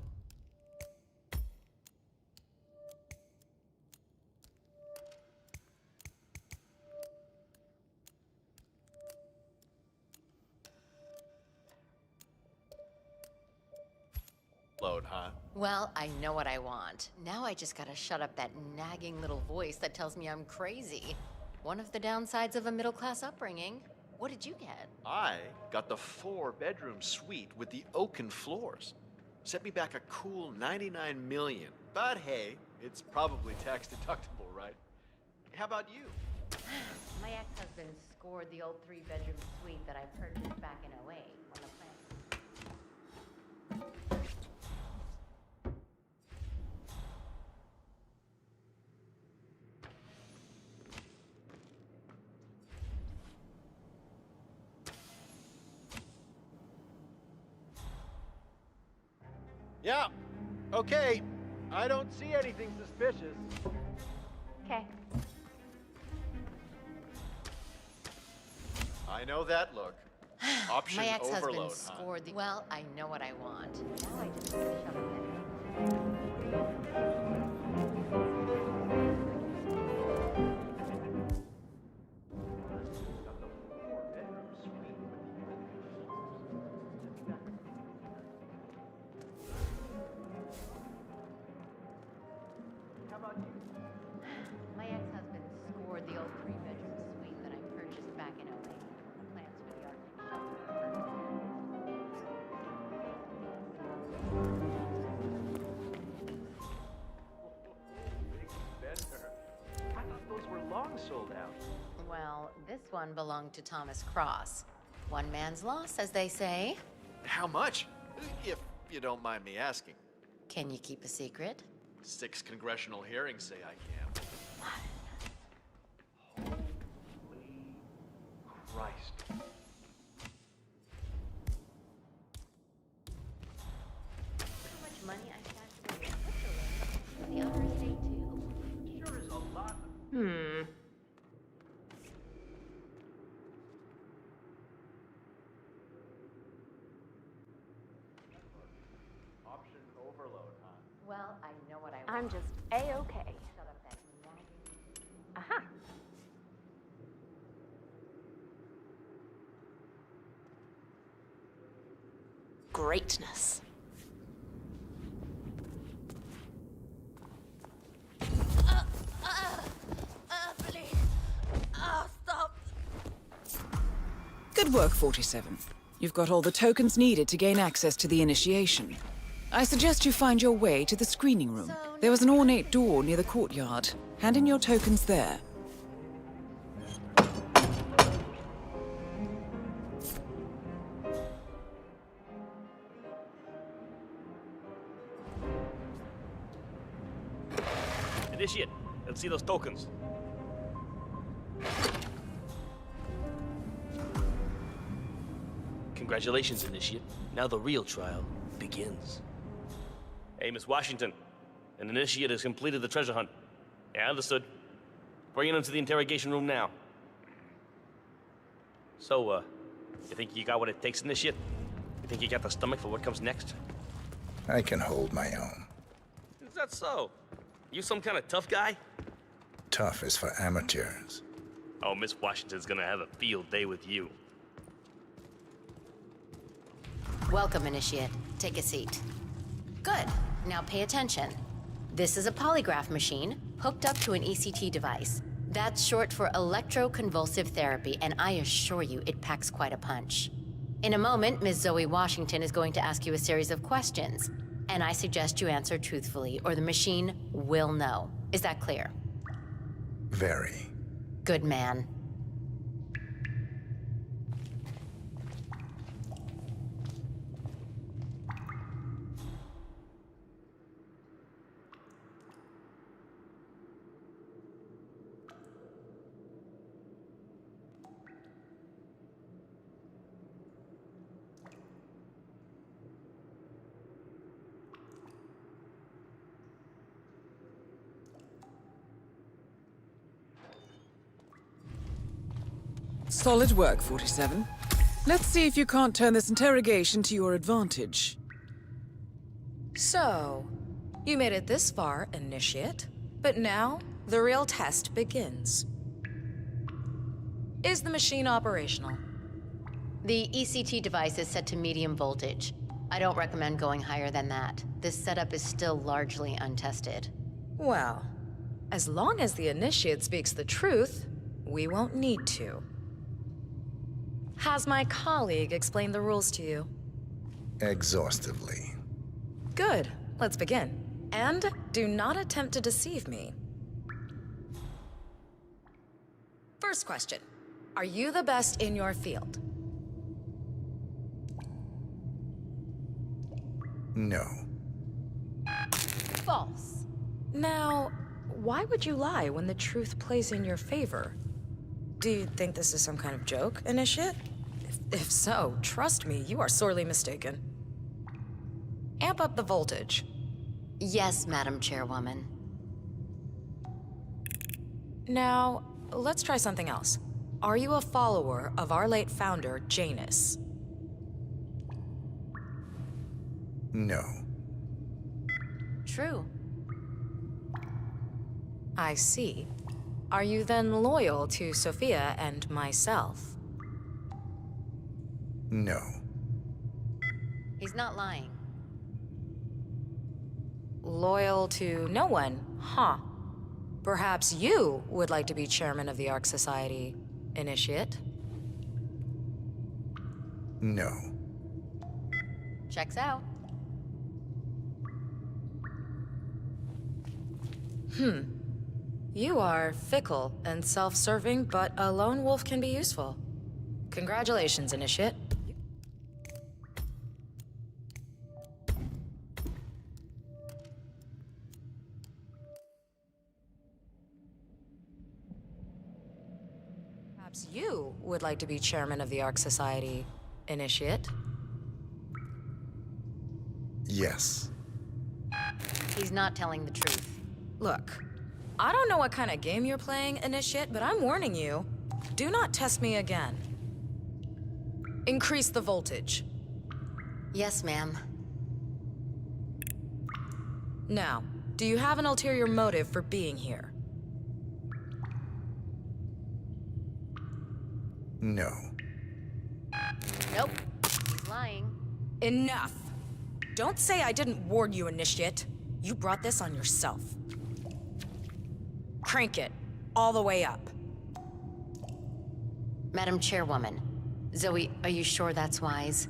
Load, huh? Well, I know what I want. Now I just gotta shut up that nagging little voice that tells me I'm crazy. One of the downsides of a middle-class upbringing. What did you get? I got the 4-bedroom suite with the oaken floors. Set me back a cool 99 million. But hey, it's probably tax deductible, right? How about you? My ex-husband scored the old 3-bedroom suite that I purchased back in '08 when the plant... Yeah. Okay. I don't see anything suspicious. Okay. I know that look. Option My ex-husband overload, huh? scored the... Well, I know what I want. Now I just gotta shut up How about you? My ex-husband scored the old 3-bedroom suite that I purchased back in '08. The plans for the Arctic Big spender. I thought those were long sold out. Well, this one belonged to Thomas Cross. One man's loss, as they say. How much? If you don't mind me asking. Can you keep a secret? 6 congressional hearings say I can. Holy Christ. How much money I stashed away in Switzerland. The other estate, too. Sure is a lot. Option overload, huh? Well, I know what I want. I'm just A-okay. Shut up that nagging... Aha. greatness. Please. Stop. Good work, 47. You've got all the tokens needed to gain access to the initiation. I suggest you find your way to the screening room. There was an ornate door near the courtyard. Hand in your tokens there. Initiate. Let's see those tokens. Congratulations, Initiate. Now the real trial begins. Hey, Miss Washington. An Initiate has completed the treasure hunt. Yeah, understood. Bringing him to the interrogation room now. So, you think you got what it takes, Initiate? You think you got the stomach for what comes next? I can hold my own. Is that so? You some kind of tough guy? Tough is for amateurs. Oh, Miss Washington's gonna have a field day with you. Welcome, Initiate. Take a seat. Good. Now pay attention. This is a polygraph machine hooked up to an ECT device. That's short for electroconvulsive therapy, and I assure you it packs quite a punch. In a moment, Ms. Zoe Washington is going to ask you a series of questions, and I suggest you answer truthfully, or the machine will know. Is that clear? Very. Good man. Solid work, 47. Let's see if you can't turn this interrogation to your advantage. So, you made it this far, Initiate, but now the real test begins. Is the machine operational? The ECT device is set to medium voltage. I don't recommend going higher than that. This setup is still largely untested. Well, as long as the Initiate speaks the truth, we won't need to. Has my colleague explained the rules to you? Exhaustively. Good. Let's begin. And do not attempt to deceive me. First question. Are you the best in your field? No. False. Now, why would you lie when the truth plays in your favor? Do you think this is some kind of joke, Initiate? If so, trust me, you are sorely mistaken. Amp up the voltage. Yes, Madam Chairwoman. Now, let's try something else. Are you a follower of our late founder, Janus? No. True. I see. Are you then loyal to Sophia and myself? No. He's not lying. Loyal to no one, huh? Perhaps you would like to be chairman of the Ark Society, Initiate? No. Checks out. You are fickle and self-serving, but a lone wolf can be useful. Congratulations, Initiate. Perhaps you would like to be chairman of the Ark Society, Initiate? Yes. He's not telling the truth. Look, I don't know what kind of game you're playing, Initiate, but I'm warning you. Do not test me again. Increase the voltage. Yes, ma'am. Now, do you have an ulterior motive for being here? No. Nope. He's lying. Enough! Don't say I didn't warn you, Initiate. You brought this on yourself. Crank it. All the way up. Madam Chairwoman, Zoe, are you sure that's wise?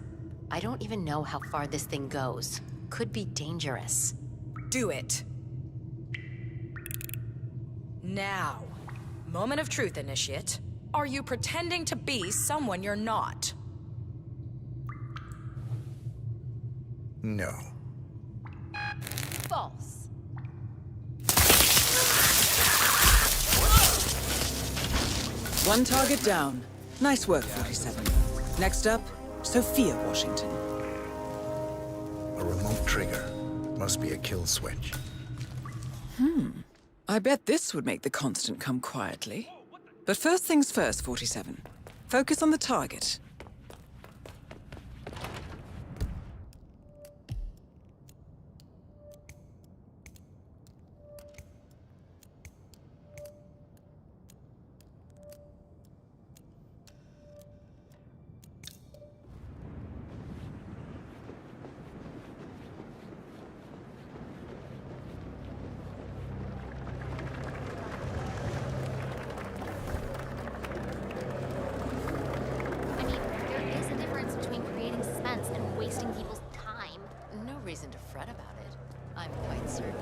I don't even know how far this thing goes. Could be dangerous. Do it. Now. Moment of truth, Initiate. Are you pretending to be someone you're not? No. False. One target down. Nice work, 47. Next up, Sophia Washington. A remote trigger. Must be a kill switch. I bet this would make the Constant come quietly. But first things first, 47. Focus on the target. I mean, there is a difference between creating suspense and wasting people's time. No reason to fret about it. I'm quite certain.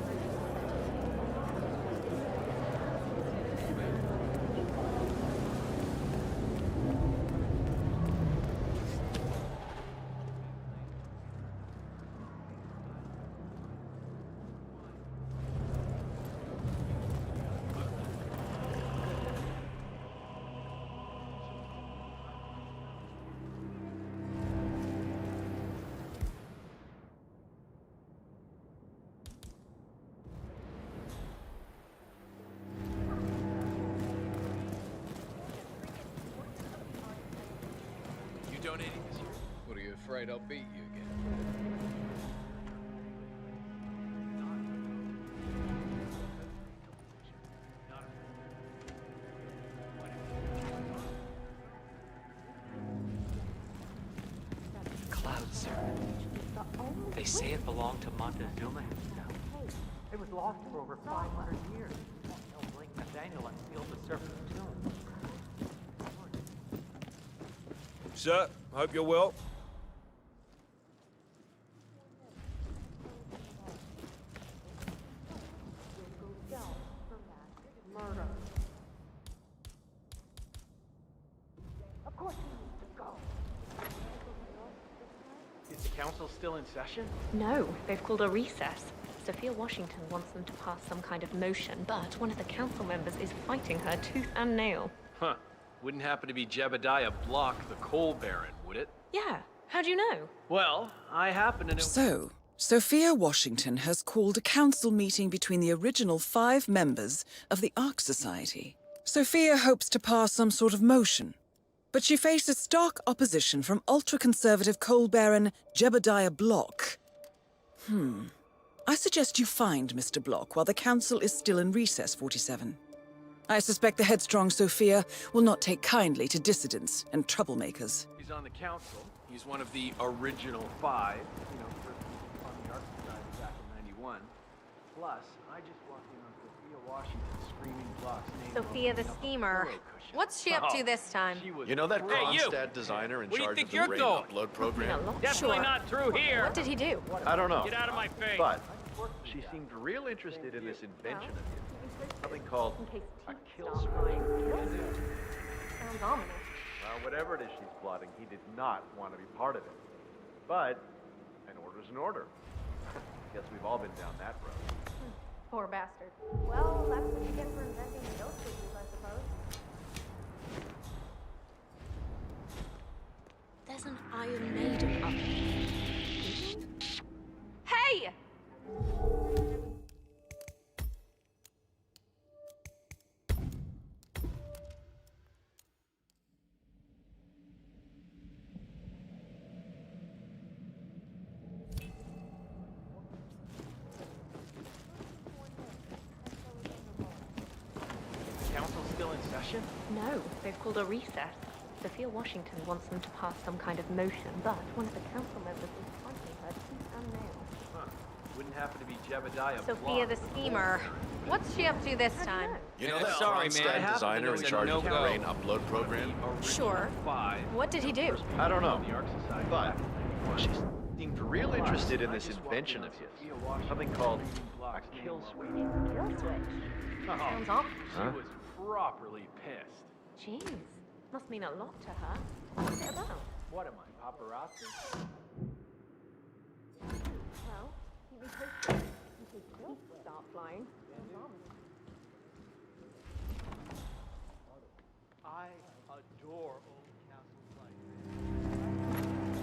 You donating this year? What, are you afraid I'll beat you again? Cloud, sir. They say it belonged to Montezuma himself. It was lost for over 500 years. No blink Nathaniel unsealed the serpent's tomb. Sir, hope you're well. Murder. Of course he needs to go. Is the council still in session? No, they've called a recess. Sophia Washington wants them to pass some kind of motion, but one of the council members is fighting her tooth and nail. Huh. Wouldn't happen to be Jebediah Block, the coal baron, would it? Yeah, how'd you know? Well, I happen to know... So, Sophia Washington has called a council meeting between the original 5 members of the Ark Society. Sophia hopes to pass some sort of motion, but she faces stark opposition from ultra-conservative coal baron Jebediah Block. I suggest you find Mr. Block while the council is still in recess, 47. I suspect the headstrong Sophia will not take kindly to dissidents and troublemakers. He's on the council. He's one of the original 5. You know, first on the Ark Society back in 91. Plus, I just walked in on Sophia Washington screaming Block's name. Sophia the schemer. What's she up to this time? You know that Hey, you! Kronstadt designer in Where do you charge think of the you're raid going? upload program? Definitely not through here. What did he do? I don't know. Get out of my face. But she seemed real interested in this invention of his. Something called a kill switch. Sounds ominous. Well, whatever it is she's plotting, he did not want to be part of it. But an order's an order. Guess we've all been down that road. Poor bastard. Well, that's what you get for inventing the ghost switches, I suppose. There's an Iron Maiden up Hey! The council's still in session? No, they've called a recess. Sophia Washington wants them to pass some kind of motion, but one of the council members is fighting her tooth and nail. Huh. Wouldn't happen to be Jebediah Sophia the schemer. What's she up to this time? You know Yeah, that sorry, Kronstadt man. designer in charge of the no-go. Rain upload program? Sure. What did he do? I don't know, but she seemed real interested in this invention of his. Something called a kill switch. Kill switch. Sounds awful. She was properly pissed. Jeez, must mean a lot to her. What's it about? What am I, paparazzi? Well, keep me posted. You could still start flying. I adore old castles like this.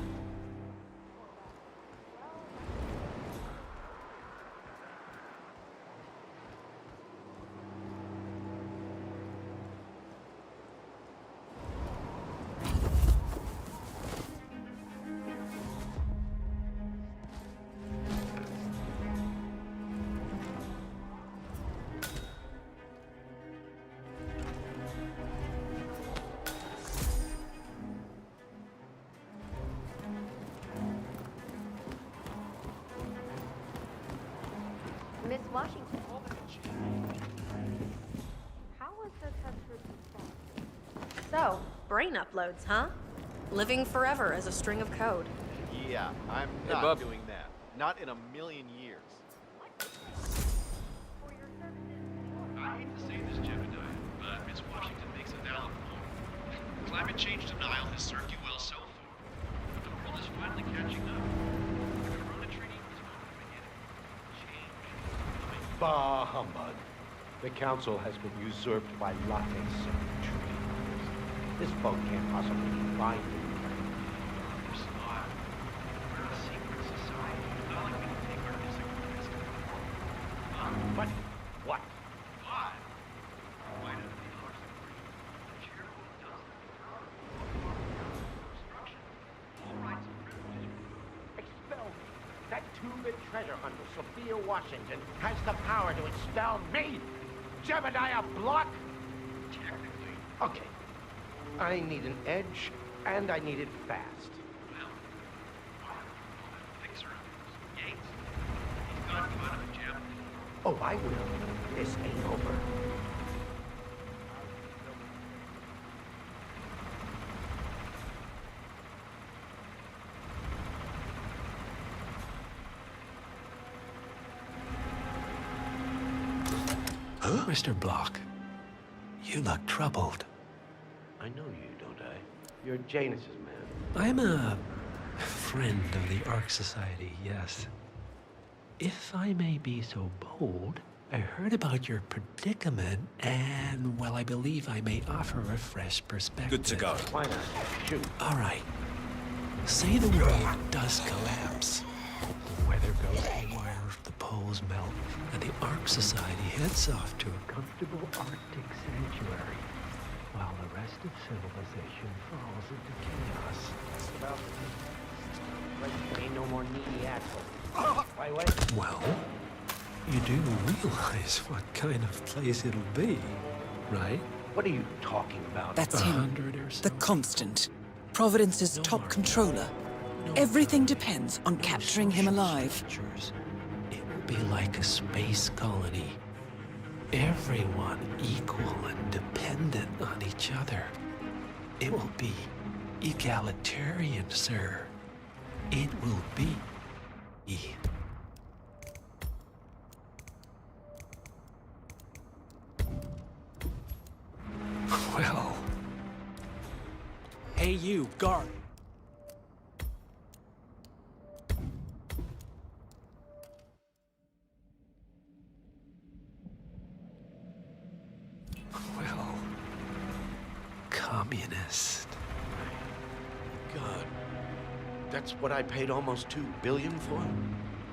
Miss Washington. How was the test result? So, brain uploads, huh? Living forever as a string of code. Yeah, I'm Hey, not bub. doing that. Not in a million years. I hate to say this, Jebediah, but Miss Washington makes a valid point. Climate change denial has served you well so far, but the world is finally catching up. The Corona Treaty is only the beginning. Change. Bah humbug. The council has been usurped by latte soaked trees. This boat can't possibly be binding. We're smart. We're a secret society. Not like we can take our disagreements to court. What? What? Why? Why does the arts agree? The charitable does obstruction. All rights and privileges. Expel me. That two-bit treasure hunter, Sophia Washington, has the power to expel me! Jebediah Block! Technically. Okay. I need an edge, and I need it fast. Well, fixer Yates. He's gone kind of a gem. Oh, I will. This ain't over. Huh? Mr. Block, you look troubled. I know you, don't I? You're Janus's man. I'm a friend of the Ark Society, yes. If I may be so bold, I heard about your predicament, and, well, I believe I may offer a fresh perspective. Good to go. Why not? Shoot. All right. Say the world does collapse. The weather goes haywire, the poles melt, and the Ark Society heads off to a comfortable Arctic sanctuary, while the rest of civilization falls into chaos. That's about it. Ain't no more needy assholes. Why, wait. Well, you do realize what kind of place it'll be, right? What are you talking about? That's him. 100 or so. The Constant. Providence's top controller. Everything depends on capturing him alive. It will be like a space colony. Everyone equal and dependent on each other. It will be egalitarian, sir. It will be. Well. Hey, you, guard. Well. Communist. God. That's what I paid almost $2 billion for?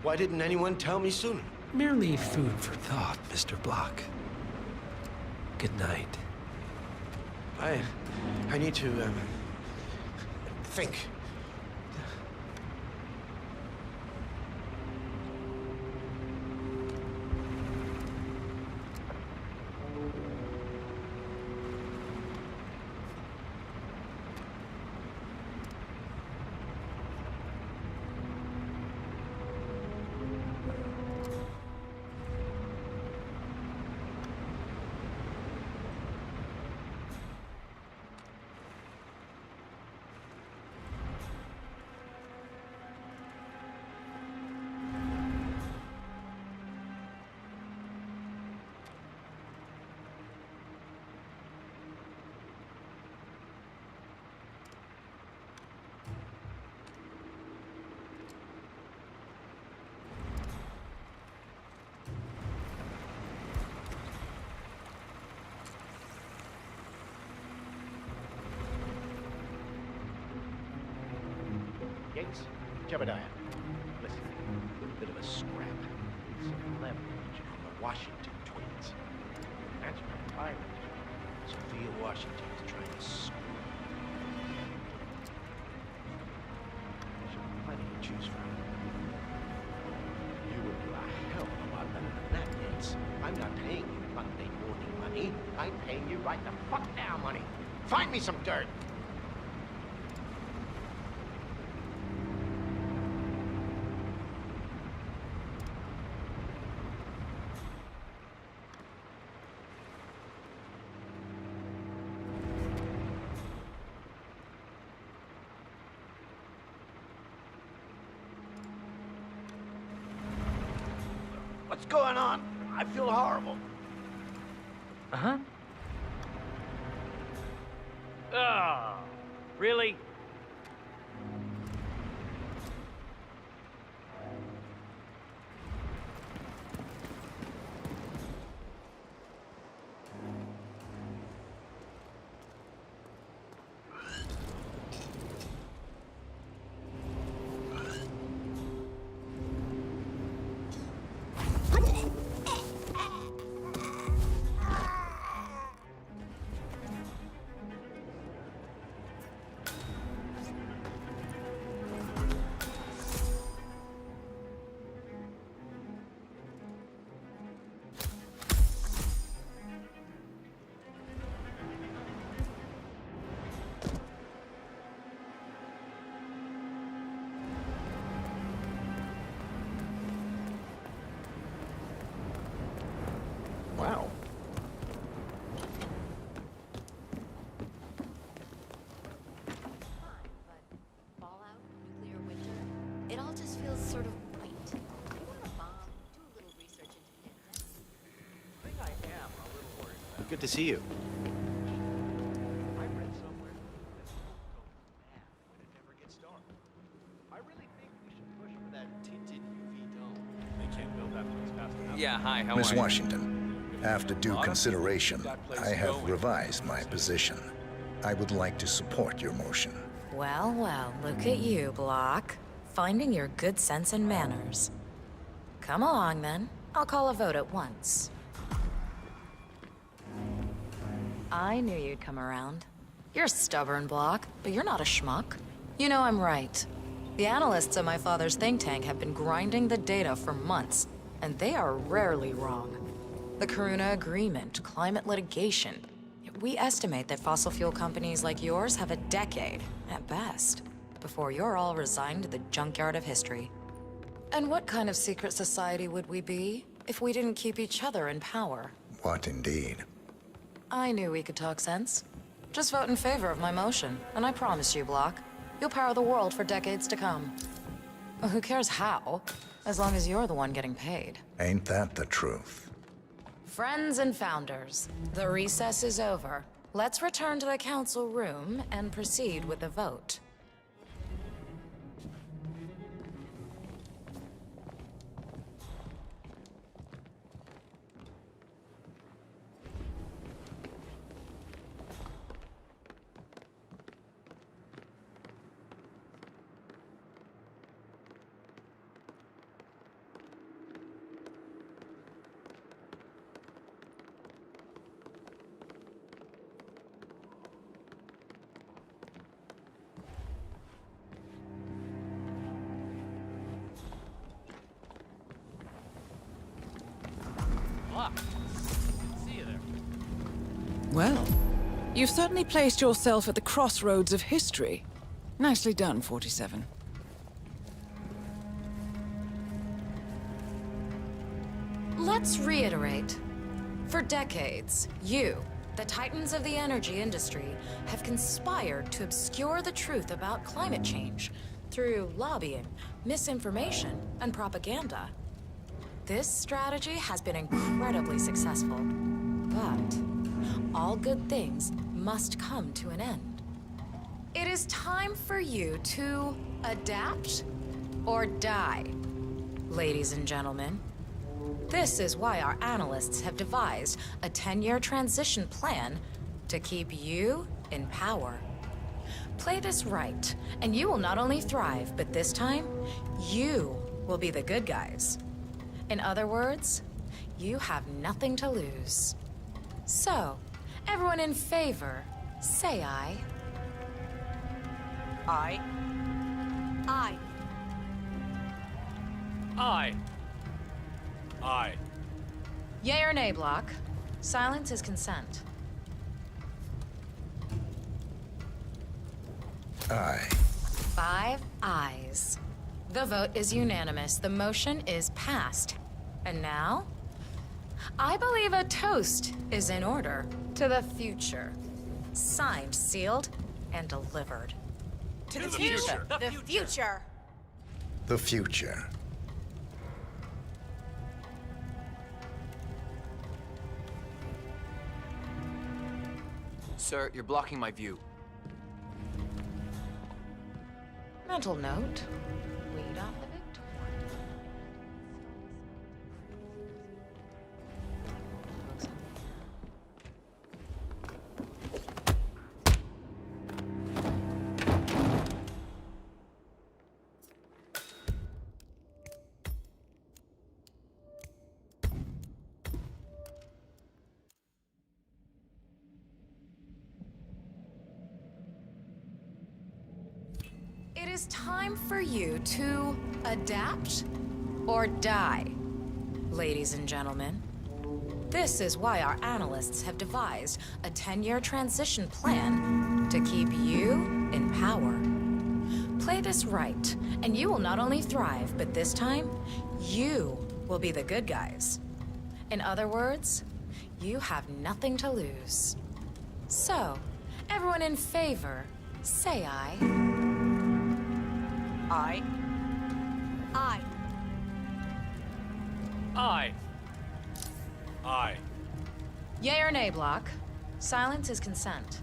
Why didn't anyone tell me sooner? Merely food for thought, Mr. Block. Good night. I need to, think. case. Jebediah, listen, a little bit of a scrap. Some leverage on the Washington twins. That's my pirate. Sophia Washington is trying to screw me. There's plenty to choose from. You will do a hell of a lot better than that, Vince. I'm not paying you Monday morning money. I'm paying you right the fuck now money. Find me some dirt. What's going on? I feel horrible. Uh-huh. Oh, really? Wow. Fallout, nuclear winter, it all just feels sort of quaint. You want a bomb? Do a little research into it. I think I am a little worried about Good to see you. I read somewhere that smoke goes bad when it never gets dark. I really think we should push for that tinted UV dome. They can't build that place fast enough. Yeah, hi, how Miss are you? Washington, after due consideration, I have revised my position. I would like to support your motion. Well, well, look at you, Block. Finding your good sense and manners. Come along, then. I'll call a vote at once. I knew you'd come around. You're stubborn, Block, but you're not a schmuck. You know I'm right. The analysts at my father's think tank have been grinding the data for months, and they are rarely wrong. The Karuna Agreement, climate litigation. We estimate that fossil fuel companies like yours have a decade, at best, before you're all resigned to the junkyard of history. And what kind of secret society would we be if we didn't keep each other in power? What indeed? I knew we could talk sense. Just vote in favor of my motion, and I promise you, Block, you'll power the world for decades to come. Well, who cares how, as long as you're the one getting paid. Ain't that the truth? Friends and founders, the recess is over. Let's return to the council room and proceed with the vote. See you there. Well, you've certainly placed yourself at the crossroads of history. Nicely done, 47. Let's reiterate. For decades, you, the titans of the energy industry, have conspired to obscure the truth about climate change through lobbying, misinformation, and propaganda. This strategy has been incredibly successful, but all good things must come to an end. It is time for you to adapt or die, ladies and gentlemen. This is why our analysts have devised a 10-year transition plan to keep you in power. Play this right, and you will not only thrive, but this time, you will be the good guys. In other words, you have nothing to lose. So, everyone in favor, say aye. Aye. Aye. Aye. Aye. Yay or nay, Block? Silence is consent. Aye. 5 ayes. The vote is unanimous. The motion is passed. And now, I believe a toast is in order to the future. Signed, sealed, and delivered. To the future. The future. The future. Sir, you're blocking my view. Mental note. Weed off the Victor. It is time for you to adapt or die, ladies and gentlemen. This is why our analysts have devised a 10-year transition plan to keep you in power. Play this right, and you will not only thrive, but this time, you will be the good guys. In other words, you have nothing to lose. So, everyone in favor, say aye. Aye. Aye. Aye. Aye. Yay or nay, Block? Silence is consent.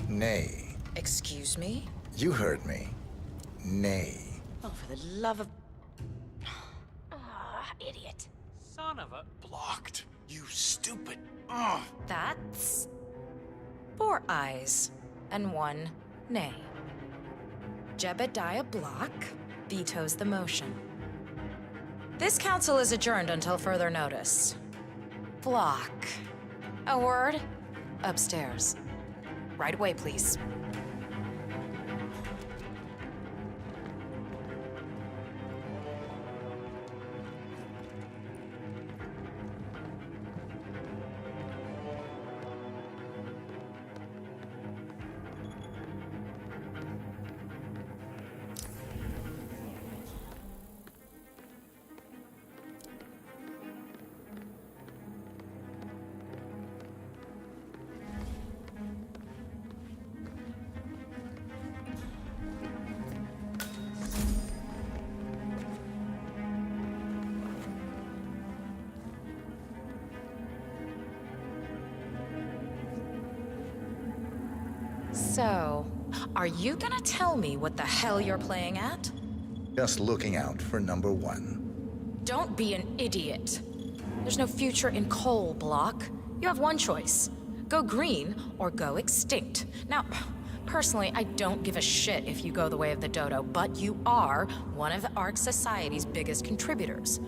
Nay. Excuse me? You heard me. Nay. Oh, for the love of... Idiot. Son of a... Blocked. You stupid. That's 4 ayes and 1 nay. Jebediah Block vetoes the motion. This council is adjourned until further notice. Block. A word? Upstairs. Right away, please. So, are you gonna tell me what the hell you're playing at? Just looking out for number 1. Don't be an idiot. There's no future in coal, Block. You have one choice. Go green or go extinct. Now, personally, I don't give a shit if you go the way of the dodo, but you are one of the Ark Society's biggest contributors.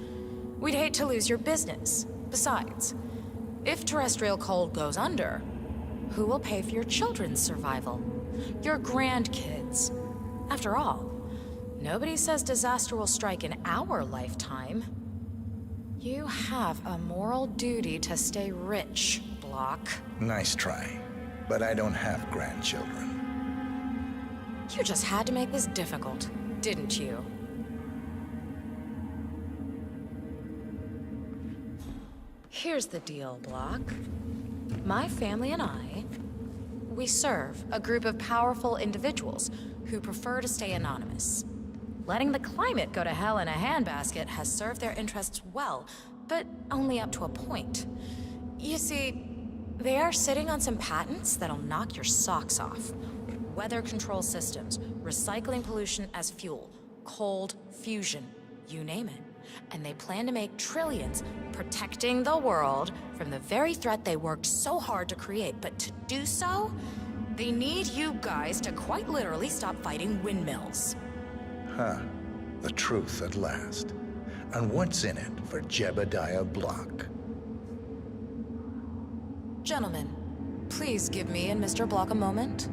We'd hate to lose your business. Besides, if terrestrial coal goes under, who will pay for your children's survival? Your grandkids. After all, nobody says disaster will strike in our lifetime. You have a moral duty to stay rich, Block. Nice try. But I don't have grandchildren. You just had to make this difficult, didn't you? Here's the deal, Block. My family and I, we serve a group of powerful individuals who prefer to stay anonymous. Letting the climate go to hell in a handbasket has served their interests well, but only up to a point. You see, they are sitting on some patents that'll knock your socks off. Weather control systems, recycling pollution as fuel, cold fusion, you name it. And they plan to make trillions protecting the world from the very threat they worked so hard to create. But to do so, They need you guys to quite literally stop fighting windmills. Huh. The truth at last. And what's in it for Jebediah Block? Gentlemen, please give me and Mr. Block a moment.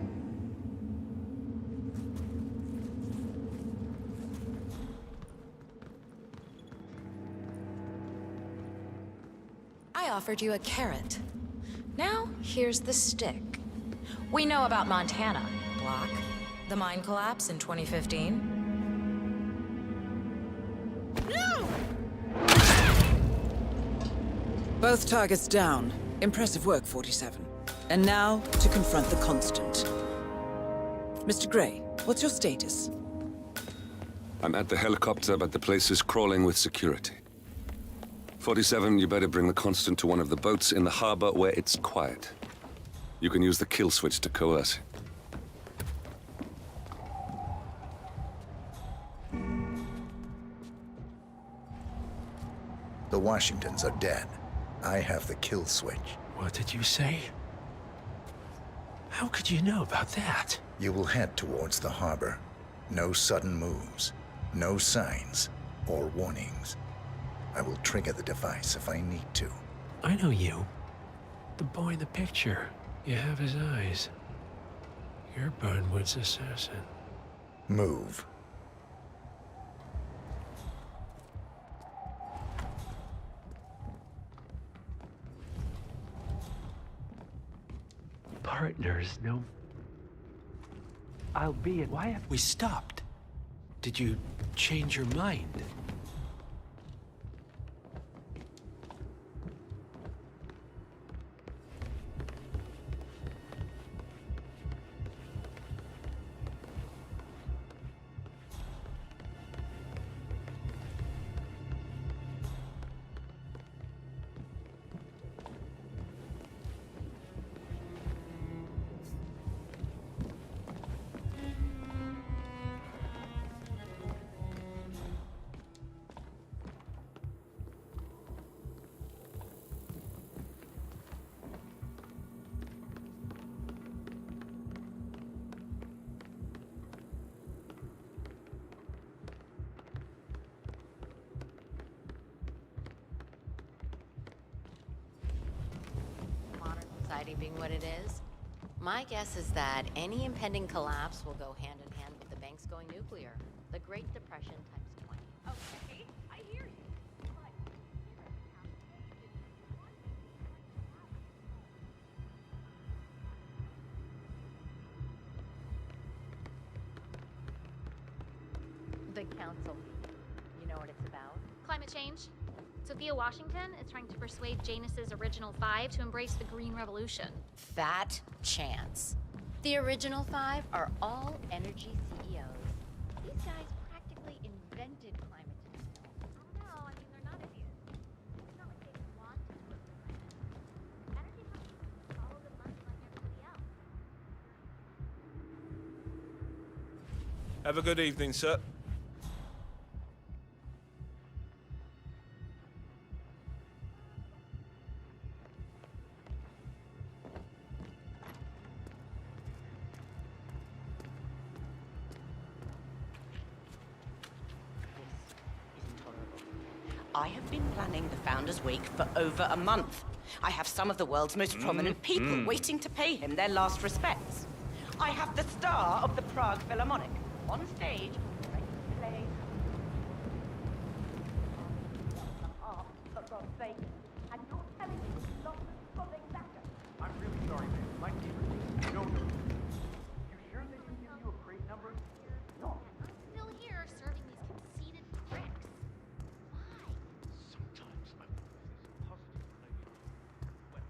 I offered you a carrot. Now, here's the stick. We know about Montana, Block. The mine collapse in 2015. Both targets down. Impressive work, 47. And now, to confront the Constant. Mr. Gray, what's your status? I'm at the helicopter, but the place is crawling with security. 47, you better bring the Constant to one of the boats in the harbor where it's quiet. You can use the kill switch to coerce it. The Washingtons are dead. I have the kill switch. What did you say? How could you know about that? You will head towards the harbor. No sudden moves, no signs or warnings. I will trigger the device if I need to. I know you. The boy in the picture. You have his eyes. You're Burnwood's assassin. Move. Partners, no. I'll be it. Why have we stopped? Did you change your mind? Society being what it is, my guess is that any impending collapse will go hand in hand with the banks going nuclear. The Great Depression times 20. Okay, I hear you. The council. You know what it's about? Climate change. Sophia Washington is trying to persuade Janus's original 5 to embrace the Green Revolution. Fat chance. The original 5 are all energy CEOs. These guys practically invented climate change. Oh no, I mean, they're not idiots. It's not like they want to do it for climate. Energy companies follow the money like everybody else. Have a good evening, sir. I have been planning the Founders Week for over a month. I have some of the world's most prominent people waiting to pay him their last respects. I have the star of the Prague Philharmonic on stage, ready to play. For God's sake, and you're telling me you lost the full exactor. I'm really sorry, man. My neighbors don't know. You sure they didn't give you a crate number? No. I'm still here serving these conceited pricks. Sometimes I'm as positive when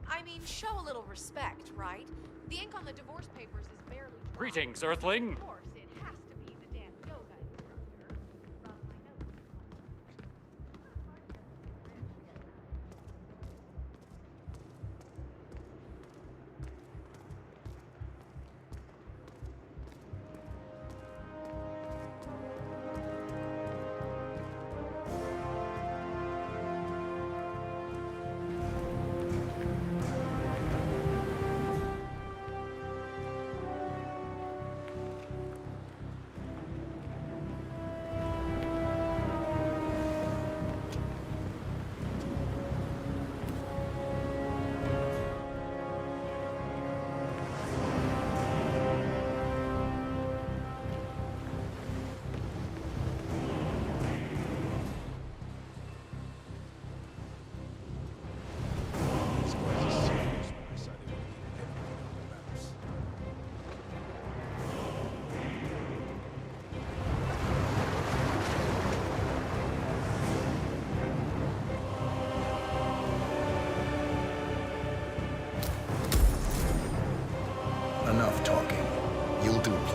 I mean, show a little respect, right? The ink on the divorce papers is barely dry. Greetings, Earthling. Of course, it has to be the damn yoga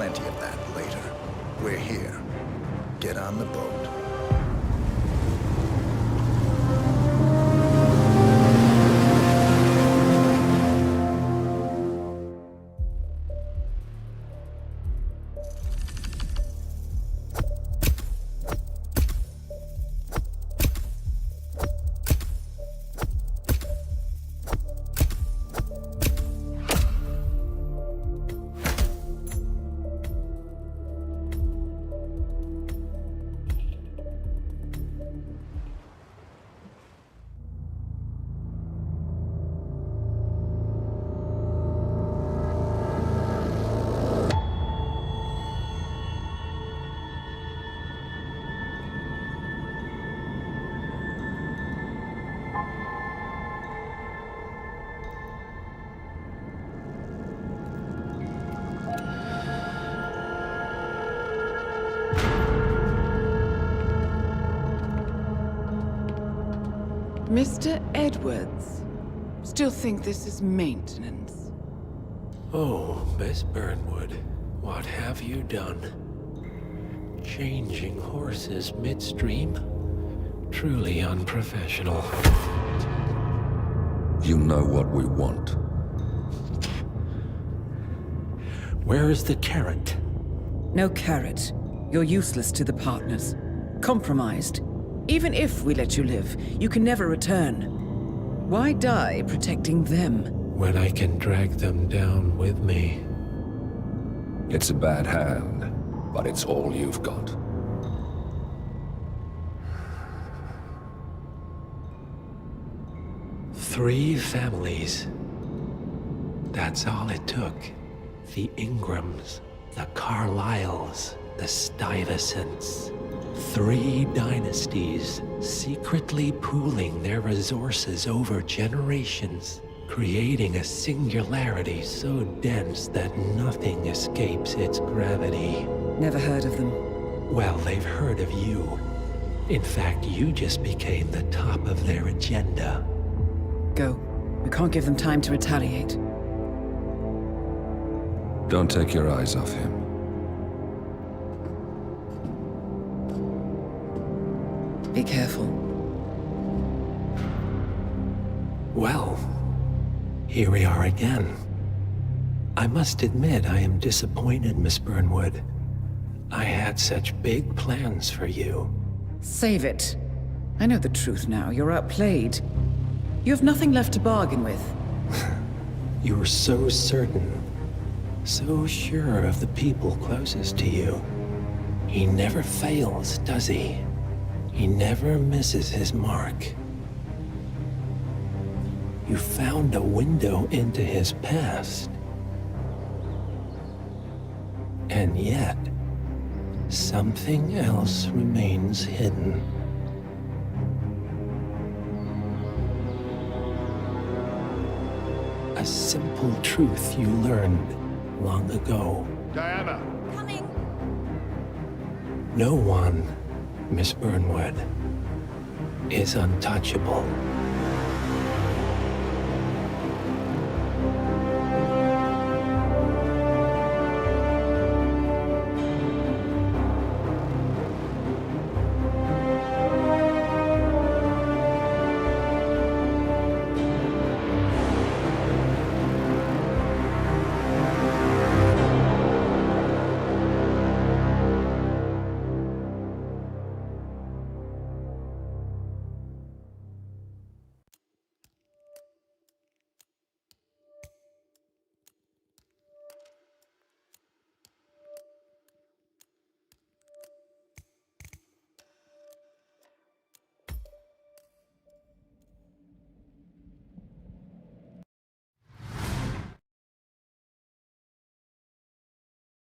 plenty of that later. We're here. Get on the boat. Mr. Edwards, still think this is maintenance? Oh, Miss Burnwood, what have you done? Changing horses midstream? Truly unprofessional. You know what we want. Where is the carrot? No carrot. You're useless to the partners. Compromised. Even if we let you live, you can never return. Why die protecting them? When I can drag them down with me. It's a bad hand, but it's all you've got. Three families. That's all it took. The Ingrams, the Carlyles, the Stuyvesants. 3 dynasties secretly pooling their resources over generations, creating a singularity so dense that nothing escapes its gravity. Never heard of them. Well, they've heard of you. In fact, you just became the top of their agenda. Go. We can't give them time to retaliate. Don't take your eyes off him. Be careful. Well, here we are again. I must admit I am disappointed, Miss Burnwood. I had such big plans for you. Save it. I know the truth now. You're outplayed. You have nothing left to bargain with. You were so certain, so sure of the people closest to you. He never fails, does he? He never misses his mark. You found a window into his past. And yet, something else remains hidden. A simple truth you learned long ago. Diana! Coming! No one, Miss Burnwood, is untouchable.